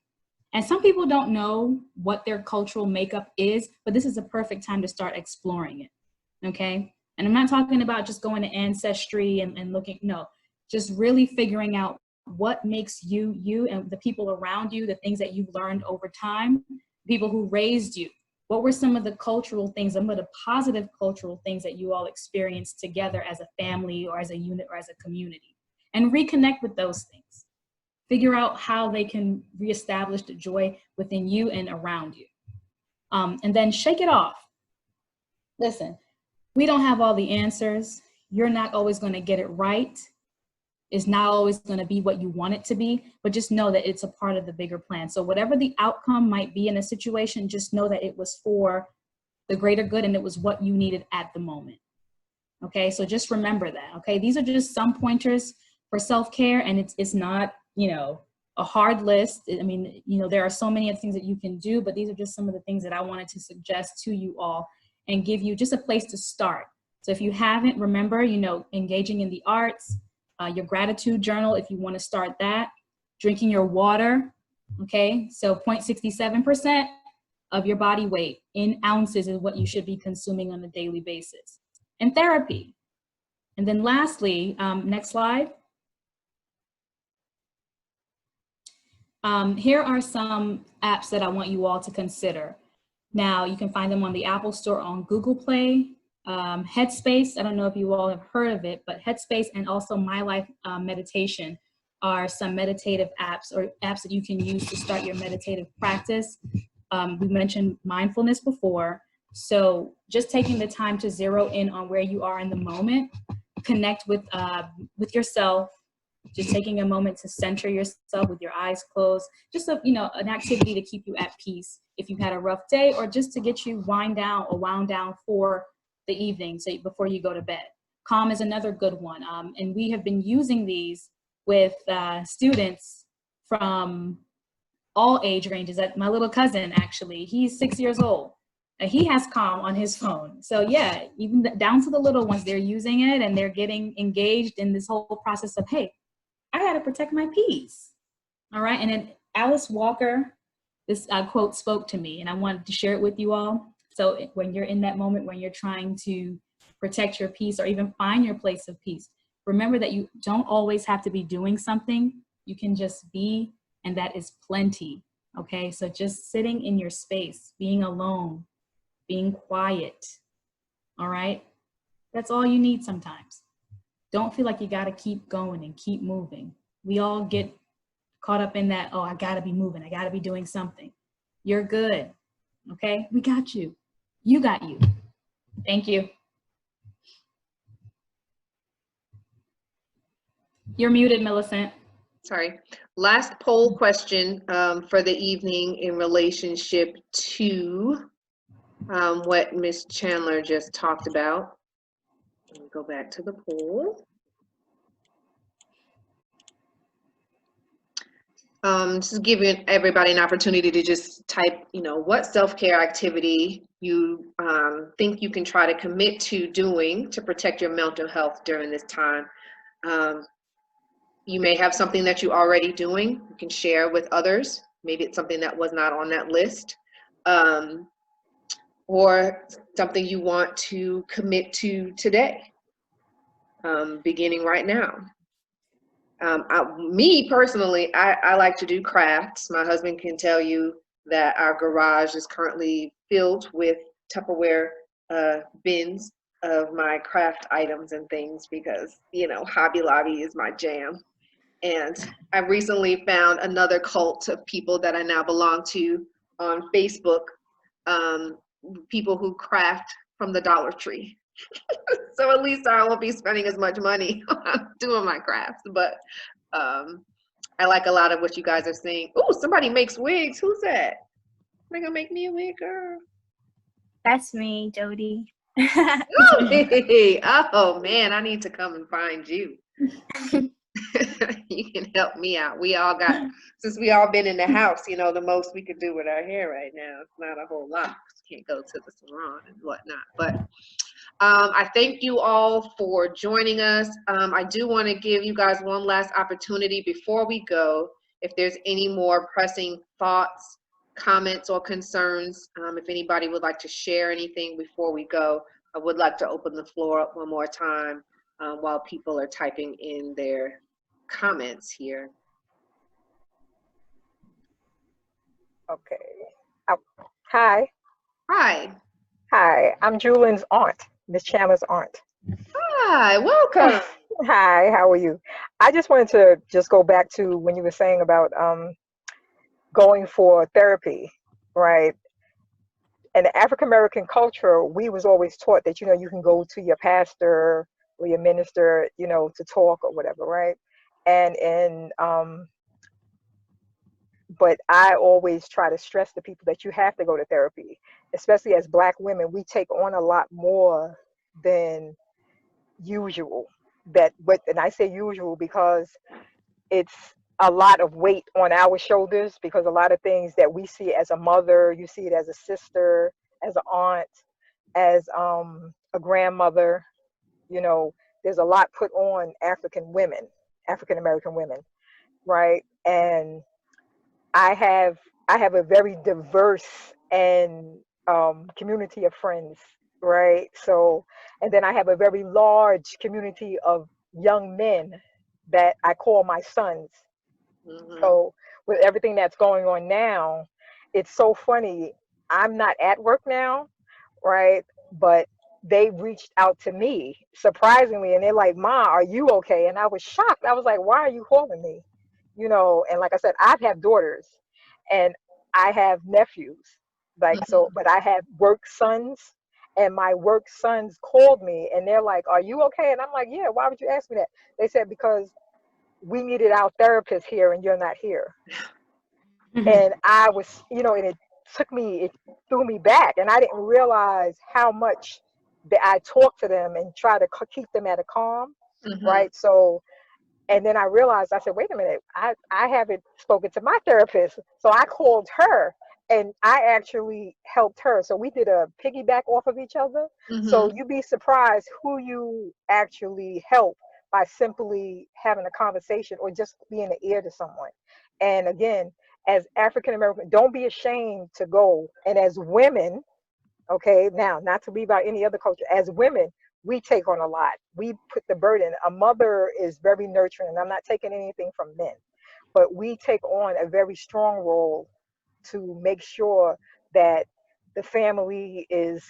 And some people don't know what their cultural makeup is, but this is a perfect time to start exploring it, okay? And I'm not talking about just going to Ancestry and looking, no, just really figuring out what makes you, you, and the people around you, the things that you've learned over time, people who raised you. What were some of the cultural things, some of the positive cultural things that you all experienced together as a family or as a unit or as a community? And reconnect with those things. Figure out how they can reestablish the joy within you and around you. And then shake it off. Listen, we don't have all the answers. You're not always going to get it right. It's not always going to be what you want it to be, but just know that it's a part of the bigger plan. So whatever the outcome might be in a situation, just know that it was for the greater good and it was what you needed at the moment. Okay, so just remember that. Okay, these are just some pointers for self-care, and it's not, you know, a hard list. I mean, you know, there are so many things that you can do, but these are just some of the things that I wanted to suggest to you all and give you just a place to start. So if you haven't, remember, you know, engaging in the arts, your gratitude journal, if you want to start that, drinking your water, okay? So 0.67% of your body weight in ounces is what you should be consuming on a daily basis. And therapy. And then lastly, next slide. Here are some apps that I want you all to consider. Now, you can find them on the Apple Store, on Google Play, Headspace. I don't know if you all have heard of it, but Headspace and also My Life Meditation are some meditative apps, or apps that you can use to start your meditative practice. We mentioned mindfulness before. So just taking the time to zero in on where you are in the moment, connect with yourself, just taking a moment to center yourself with your eyes closed, just a, you know, an activity to keep you at peace if you've had a rough day, or just to get you wound down for the evening, so before you go to bed. Calm is another good one. And we have been using these with students from all age ranges. My little cousin, actually, he's 6 years old. He has Calm on his phone. So yeah, even down to the little ones, they're using it and they're getting engaged in this whole process of, hey, I got to protect my peace. All right. And then Alice Walker, this quote spoke to me, and I wanted to share it with you all. So when you're in that moment, when you're trying to protect your peace or even find your place of peace, remember that you don't always have to be doing something. You can just be, and that is plenty. Okay. So just sitting in your space, being alone, being quiet. All right. That's all you need sometimes. Don't feel like you got to keep going and keep moving. We all get caught up in that, oh, I got to be moving. I got to be doing something. You're good. Okay? We got you. You got you. Thank you. You're muted, Millicent. Sorry. Last poll question for the evening in relationship to what Ms. Chandler just talked about. Let me go back to the poll. Just giving everybody an opportunity to just type, what self-care activity you think you can try to commit to doing to protect your mental health during this time. You may have something that you're already doing, you can share with others. Maybe it's something that was not on that list, or something you want to commit to today, beginning right now. Me personally, I like to do crafts. My husband can tell you that our garage is currently filled with Tupperware bins of my craft items and things because, Hobby Lobby is my jam. And I recently found another cult of people that I now belong to on Facebook, people who craft from the Dollar Tree. So at least I won't be spending as much money doing my crafts. But I like a lot of what you guys are saying. Oh, somebody makes wigs. Who's that? They gonna make me a wig, girl? That's me, Jody. Oh man, I need to come and find you. You can help me out. We all got, since we all been in the house, the most we could do with our hair right now. It's not a whole lot. Can't go to the salon and whatnot. But I thank you all for joining us. I do want to give you guys one last opportunity before we go. If there's any more pressing thoughts, comments, or concerns, if anybody would like to share anything before we go, I would like to open the floor up one more time while people are typing in their comments here. Okay. Hi. Hi. Hi. I'm Julian's aunt, Miss Chandler's aunt. Hi. Welcome. Hi. How are you? I just wanted to just go back to when you were saying about going for therapy, right? In the African American culture, we was always taught that you can go to your pastor or your minister, to talk or whatever, right? But I always try to stress to people that you have to go to therapy, especially as Black women. We take on a lot more than usual. And I say usual because it's a lot of weight on our shoulders, because a lot of things that we see as a mother, you see it as a sister, as an aunt, as a grandmother. There's a lot put on African American women, right? And I have a very diverse and community of friends, right? So, and then I have a very large community of young men that I call my sons. Mm-hmm. So with everything that's going on now, it's so funny. I'm not at work now, right? But they reached out to me surprisingly, and they're like, "Ma, are you okay?" And I was shocked. I was like, "Why are you calling me?" And like I said, I have daughters and I have nephews, so, but I have work sons, and my work sons called me and they're like, "Are you okay?" And I'm like, "Yeah, why would you ask me that?" They said, "Because we needed our therapist here and you're not here." And I was, and it threw me back, and I didn't realize how much that I talked to them and try to keep them at a calm, right? So, and then I realized, I said, wait a minute, I haven't spoken to my therapist. So I called her and I actually helped her. So we did a piggyback off of each other. So you'd be surprised who you actually help by simply having a conversation or just being an ear to someone. And again, as African American, don't be ashamed to go. And as women, okay, now not to leave out any other culture, as women, we take on a lot. We put the burden. A mother is very nurturing, and I'm not taking anything from men, but we take on a very strong role to make sure that the family is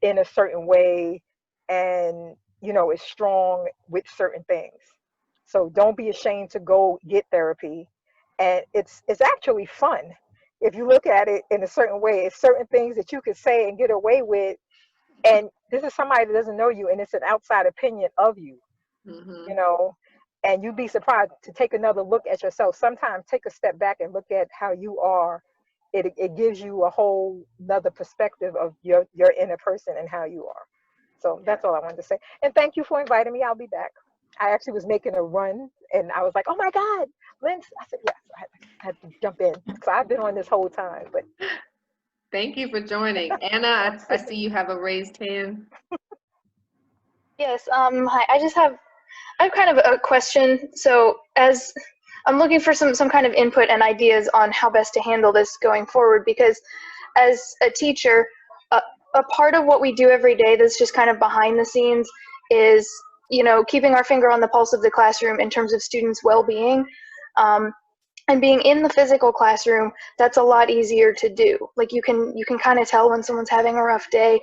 in a certain way and, you know, is strong with certain things. So don't be ashamed to go get therapy. And it's actually fun. If you look at it in a certain way, it's certain things that you could say and get away with. And this is somebody that doesn't know you, and it's an outside opinion of you, you know, and you'd be surprised to take another look at yourself. Sometimes take a step back and look at how you are. It gives you a whole another perspective of your inner person and how you are. So that's all I wanted to say. And thank you for inviting me. I'll be back. I actually was making a run and I was like, oh my God, Lynn. I said, yes, I had to jump in. So I've been on this whole time, but. Thank you for joining. Anna, I see you have a raised hand. Yes, hi. I have kind of a question. So as I'm looking for some kind of input and ideas on how best to handle this going forward, because as a teacher, a part of what we do every day that's just kind of behind the scenes is, you know, keeping our finger on the pulse of the classroom in terms of students' well-being. And being in the physical classroom, that's a lot easier to do. Like you can kind of tell when someone's having a rough day.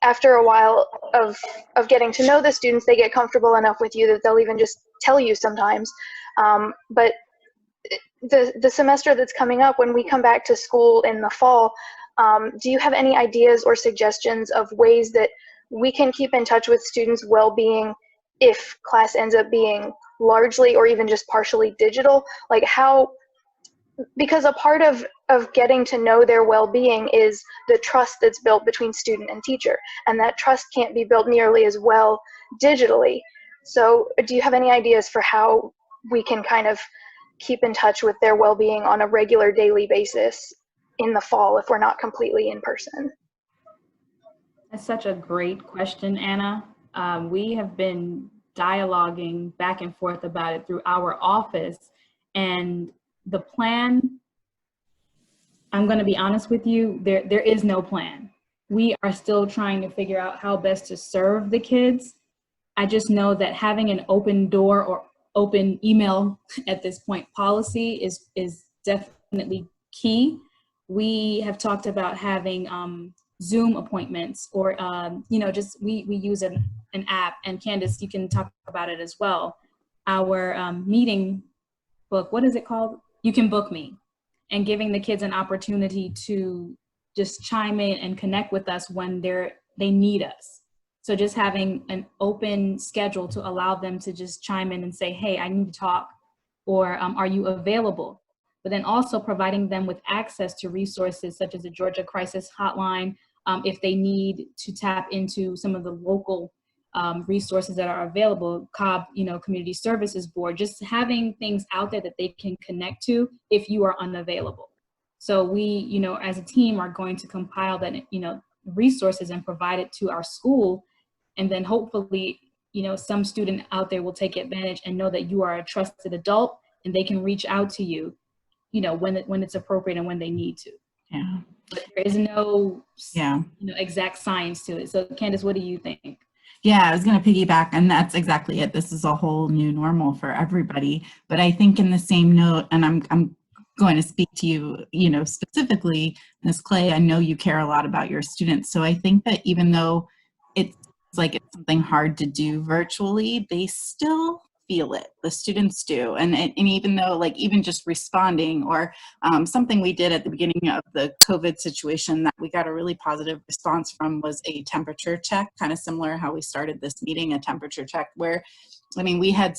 After a while of getting to know the students, they get comfortable enough with you that they'll even just tell you sometimes. But the semester that's coming up, when we come back to school in the fall, do you have any ideas or suggestions of ways that we can keep in touch with students' well-being if class ends up being largely or even just partially digital? Like how, because a part of getting to know their well-being is the trust that's built between student and teacher, and that trust can't be built nearly as well digitally. So do you have any ideas for how we can kind of keep in touch with their well-being on a regular daily basis in the fall if we're not completely in person? That's such a great question, Anna. We have been dialoguing back and forth about it through our office, and the plan, I'm going to be honest with you, there is no plan. We are still trying to figure out how best to serve the kids. I just know that having an open door or open email at this point policy is definitely key. We have talked about having Zoom appointments, or you know, just we use an app, and Candace, you can talk about it as well. Our meeting book, what is it called? You Can Book Me, and giving the kids an opportunity to just chime in and connect with us when they need us. So just having an open schedule to allow them to just chime in and say, hey, I need to talk, or are you available? But then also providing them with access to resources such as the Georgia Crisis Hotline, if they need to tap into some of the local resources that are available, Cobb, you know, Community Services Board, just having things out there that they can connect to if you are unavailable. So we, you know, as a team are going to compile that, you know, resources and provide it to our school. And then hopefully, you know, some student out there will take advantage and know that you are a trusted adult and they can reach out to you, you know, when it's appropriate and when they need to. Yeah. But there is no, you know, exact science to it. So Candace, what do you think? Yeah, I was going to piggyback, and that's exactly it. This is a whole new normal for everybody. But I think in the same note, and I'm going to speak to you, you know, specifically, Ms. Clay, I know you care a lot about your students. So I think that even though it's like it's something hard to do virtually, they still feel it. The students do. And even though, like, even just responding, or something we did at the beginning of the COVID situation that we got a really positive response from was a temperature check, kind of similar how we started this meeting, a temperature check where, I mean, we had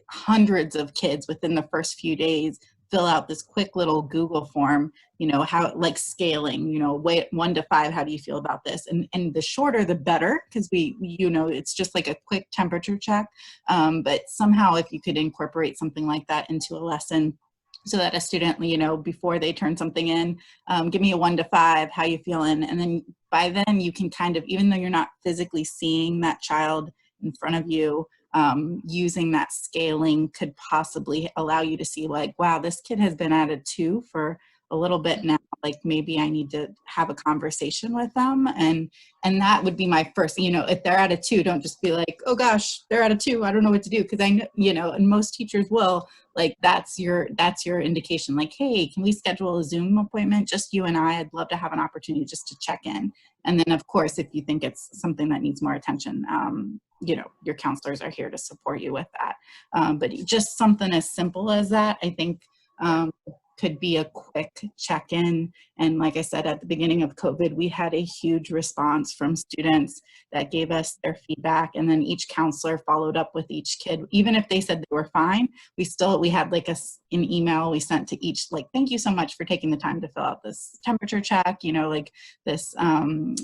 hundreds of kids within the first few days fill out this quick little Google form, you know, how, like, scaling, you know, 1 to 5, how do you feel about this? And the shorter, the better, because you know, it's just like a quick temperature check. But somehow if you could incorporate something like that into a lesson, so that a student, you know, before they turn something in, give me a 1 to 5, how you feeling? And then by then you can kind of, even though you're not physically seeing that child in front of you, using that scaling could possibly allow you to see, like, wow, this kid has been at a 2 for a little bit now. like maybe I need to have a conversation with them. And that would be my first, you know, if they're at a 2, don't just be like, oh gosh, they're at a 2, I don't know what to do. Cause I know, you know, and most teachers will, like, that's your indication. Like, hey, can we schedule a Zoom appointment? Just you and I'd love to have an opportunity just to check in. And then of course, if you think it's something that needs more attention, you know, your counselors are here to support you with that. But just something as simple as that, I think, could be a quick check-in. And like I said, at the beginning of COVID, we had a huge response from students that gave us their feedback. And then each counselor followed up with each kid. Even if they said they were fine, we had like an email we sent to each, like, thank you so much for taking the time to fill out this temperature check, you know, like this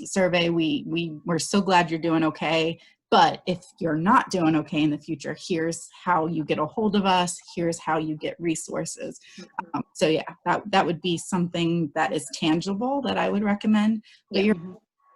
survey. We're so glad you're doing okay. But if you're not doing okay in the future, here's how you get a hold of us. Here's how you get resources. So yeah, that would be something that is tangible that I would recommend. But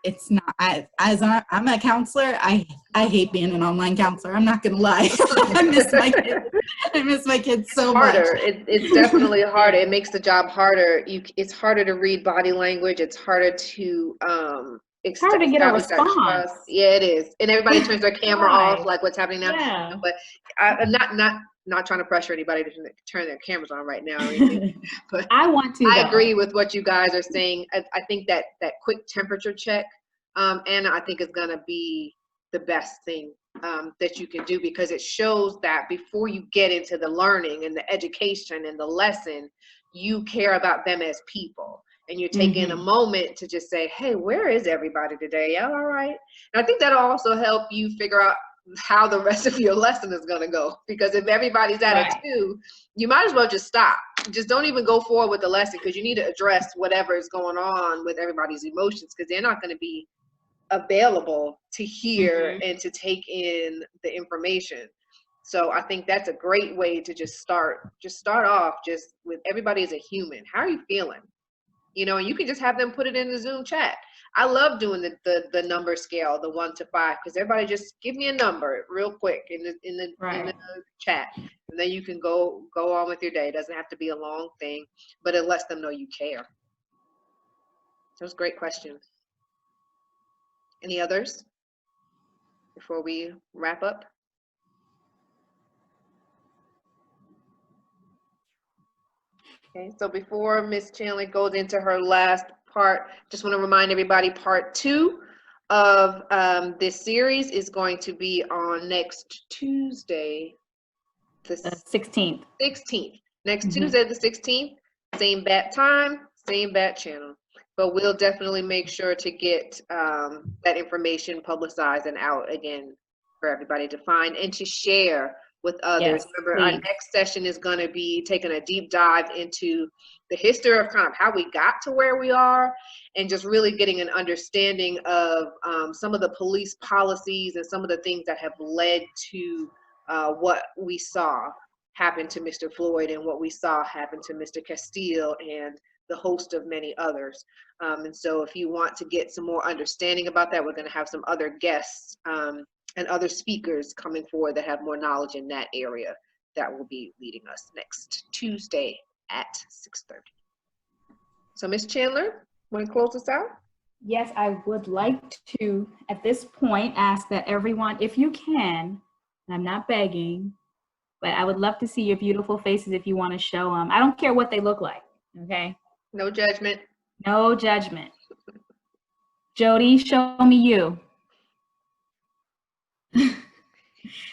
it's not, I'm a counselor. I hate being an online counselor. I'm not going to lie. I miss my kids. I miss my kids so harder. much. It's definitely harder. It makes the job harder. It's harder to read body language. It's harder to it's hard to get a response. Yeah, it is. And everybody turns their camera off, like what's happening now. Yeah. But I'm not trying to pressure anybody to turn their cameras on right now or anything. But I want to. I agree with what you guys are saying. I think that quick temperature check, Anna, I think is gonna be the best thing that you can do, because it shows that before you get into the learning and the education and the lesson, you care about them as people. And you're taking a moment to just say, hey, where is everybody today? Yeah, all right. And I think that'll also help you figure out how the rest of your lesson is going to go. Because if everybody's at a 2, you might as well just stop. Just don't even go forward with the lesson, because you need to address whatever is going on with everybody's emotions, because they're not going to be available to hear and to take in the information. So I think that's a great way to just start off just with everybody as a human. How are you feeling? You know, and you can just have them put it in the Zoom chat. I love doing the number scale, the 1 to 5, because everybody just give me a number real quick in the chat, and then you can go on with your day. It doesn't have to be a long thing, but it lets them know you care. Those great questions. Any others before we wrap up? Okay, so before Ms. Chandler goes into her last part, just want to remind everybody, part 2 of this series is going to be on next Tuesday, the 16th. Next Tuesday, the 16th, same bat time, same bat channel. But we'll definitely make sure to get that information publicized and out again for everybody to find and to share with others. Remember, our next session is going to be taking a deep dive into the history of kind of how we got to where we are, and just really getting an understanding of some of the police policies and some of the things that have led to what we saw happen to Mr. Floyd and what we saw happen to Mr. Castile and the host of many others. And so if you want to get some more understanding about that, we're going to have some other guests and other speakers coming forward that have more knowledge in that area that will be leading us next Tuesday at 6:30. So Ms. Chandler, want to close us out? Yes, I would like to, at this point, ask that everyone, if you can, and I'm not begging, but I would love to see your beautiful faces if you want to show them. I don't care what they look like, okay? No judgment. No judgment. Jody, show me you.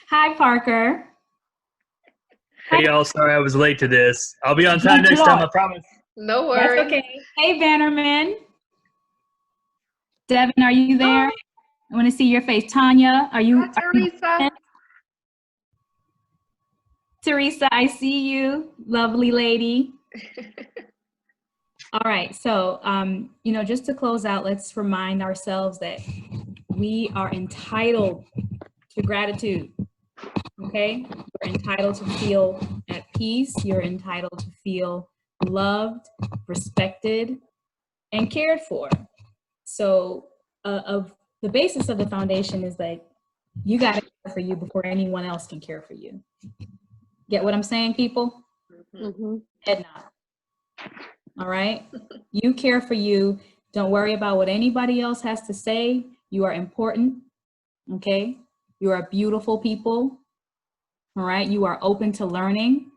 Hi, Parker. Hey, y'all. Sorry I was late to this. I'll be on time next time, I promise. No worries. That's okay. Hey, Bannerman. Devin, are you there? I want to see your face. Tanya, are you? Hi, Teresa. Teresa, I see you. Lovely lady. All right. So, you know, just to close out, let's remind ourselves that we are entitled to gratitude. Okay? You're entitled to feel at peace. You're entitled to feel loved, respected, and cared for. So of the basis of the foundation is like, you got to care for you before anyone else can care for you. Get what I'm saying, people? Head nod. All right? You care for you. Don't worry about what anybody else has to say. You are important. Okay? You are beautiful people. All right? You are open to learning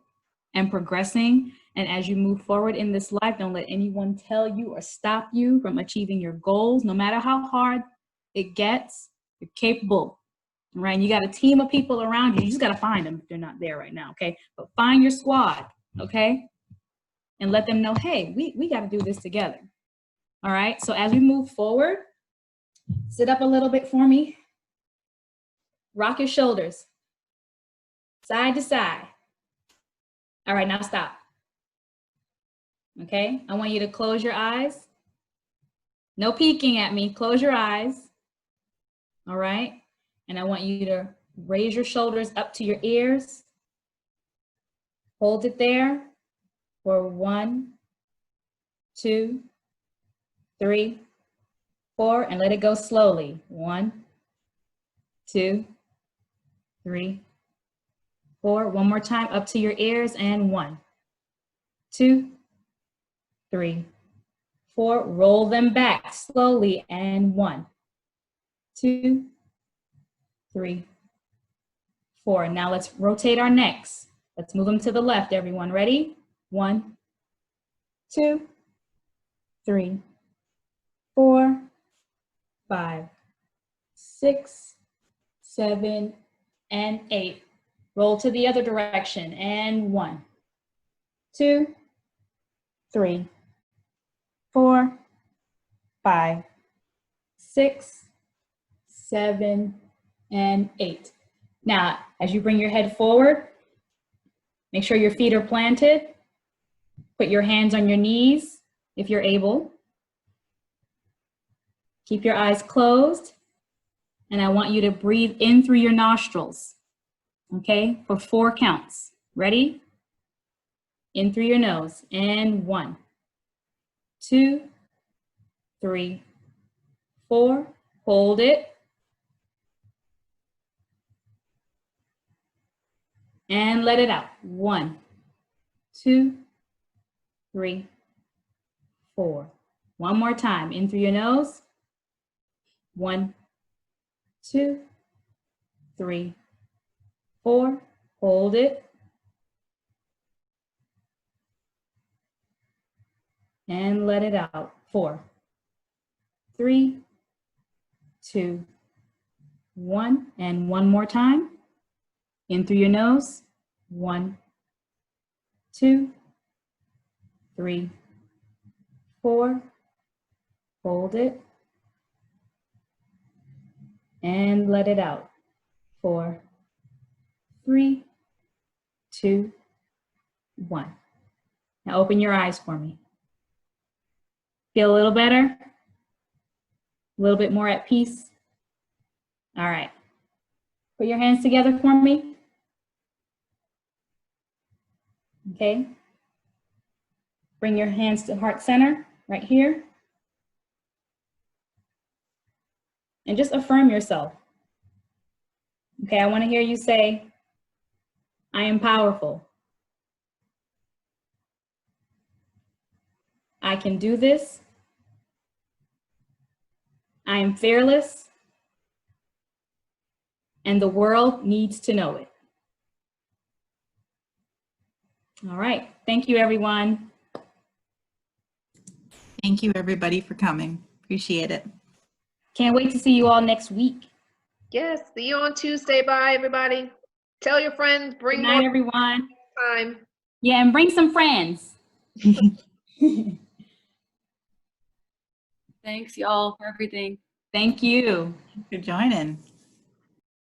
and progressing. And as you move forward in this life, don't let anyone tell you or stop you from achieving your goals. No matter how hard it gets, you're capable. All right? And you got a team of people around you. You just got to find them if they're not there right now. Okay? But find your squad. Okay? And let them know, hey, we got to do this together. All right? So as we move forward, sit up a little bit for me. Rock your shoulders. Side to side. All right, now stop. Okay? I want you to close your eyes. No peeking at me. Close your eyes. All right? And I want you to raise your shoulders up to your ears. Hold it there for 1, 2, 3, 4, and let it go slowly. 1, 2, 3, 4. One more time, up to your ears, and 1, 2, 3, 4. Roll them back slowly, and 1, 2, 3, 4. Now let's rotate our necks. Let's move them to the left, everyone. Ready? 1, 2, 3, 4, 5, 6, 7, and 8. Roll to the other direction, and 1, 2, 3, 4, 5, 6, 7, and 8. Now, as you bring your head forward, make sure your feet are planted. Put your hands on your knees if you're able. Keep your eyes closed, and I want you to breathe in through your nostrils, okay, for 4 counts. Ready? In through your nose, and 1, 2, 3, 4. Hold it. And let it out. 1, 2, 3, 4. One more time. In through your nose. 1, 2, 3, 4. Hold it. And let it out. 4, 3, 2, 1. And one more time. In through your nose. 1, 2, 3, 4. Hold it. And let it out. 4, 3, 2, 1. Now open your eyes for me. Feel a little better? A little bit more at peace? All right. Put your hands together for me. Okay. Bring your hands to heart center right here. And just affirm yourself. Okay, I want to hear you say, I am powerful. I can do this. I am fearless. And the world needs to know it. All right. Thank you, everyone. Thank you, everybody, for coming. Appreciate it. Can't wait to see you all next week. Yes, see you on Tuesday. Bye, everybody. Tell your friends, bring Good night, more everyone. time. Yeah, and bring some friends. Thanks, y'all, for everything. Thank you. Thanks for joining.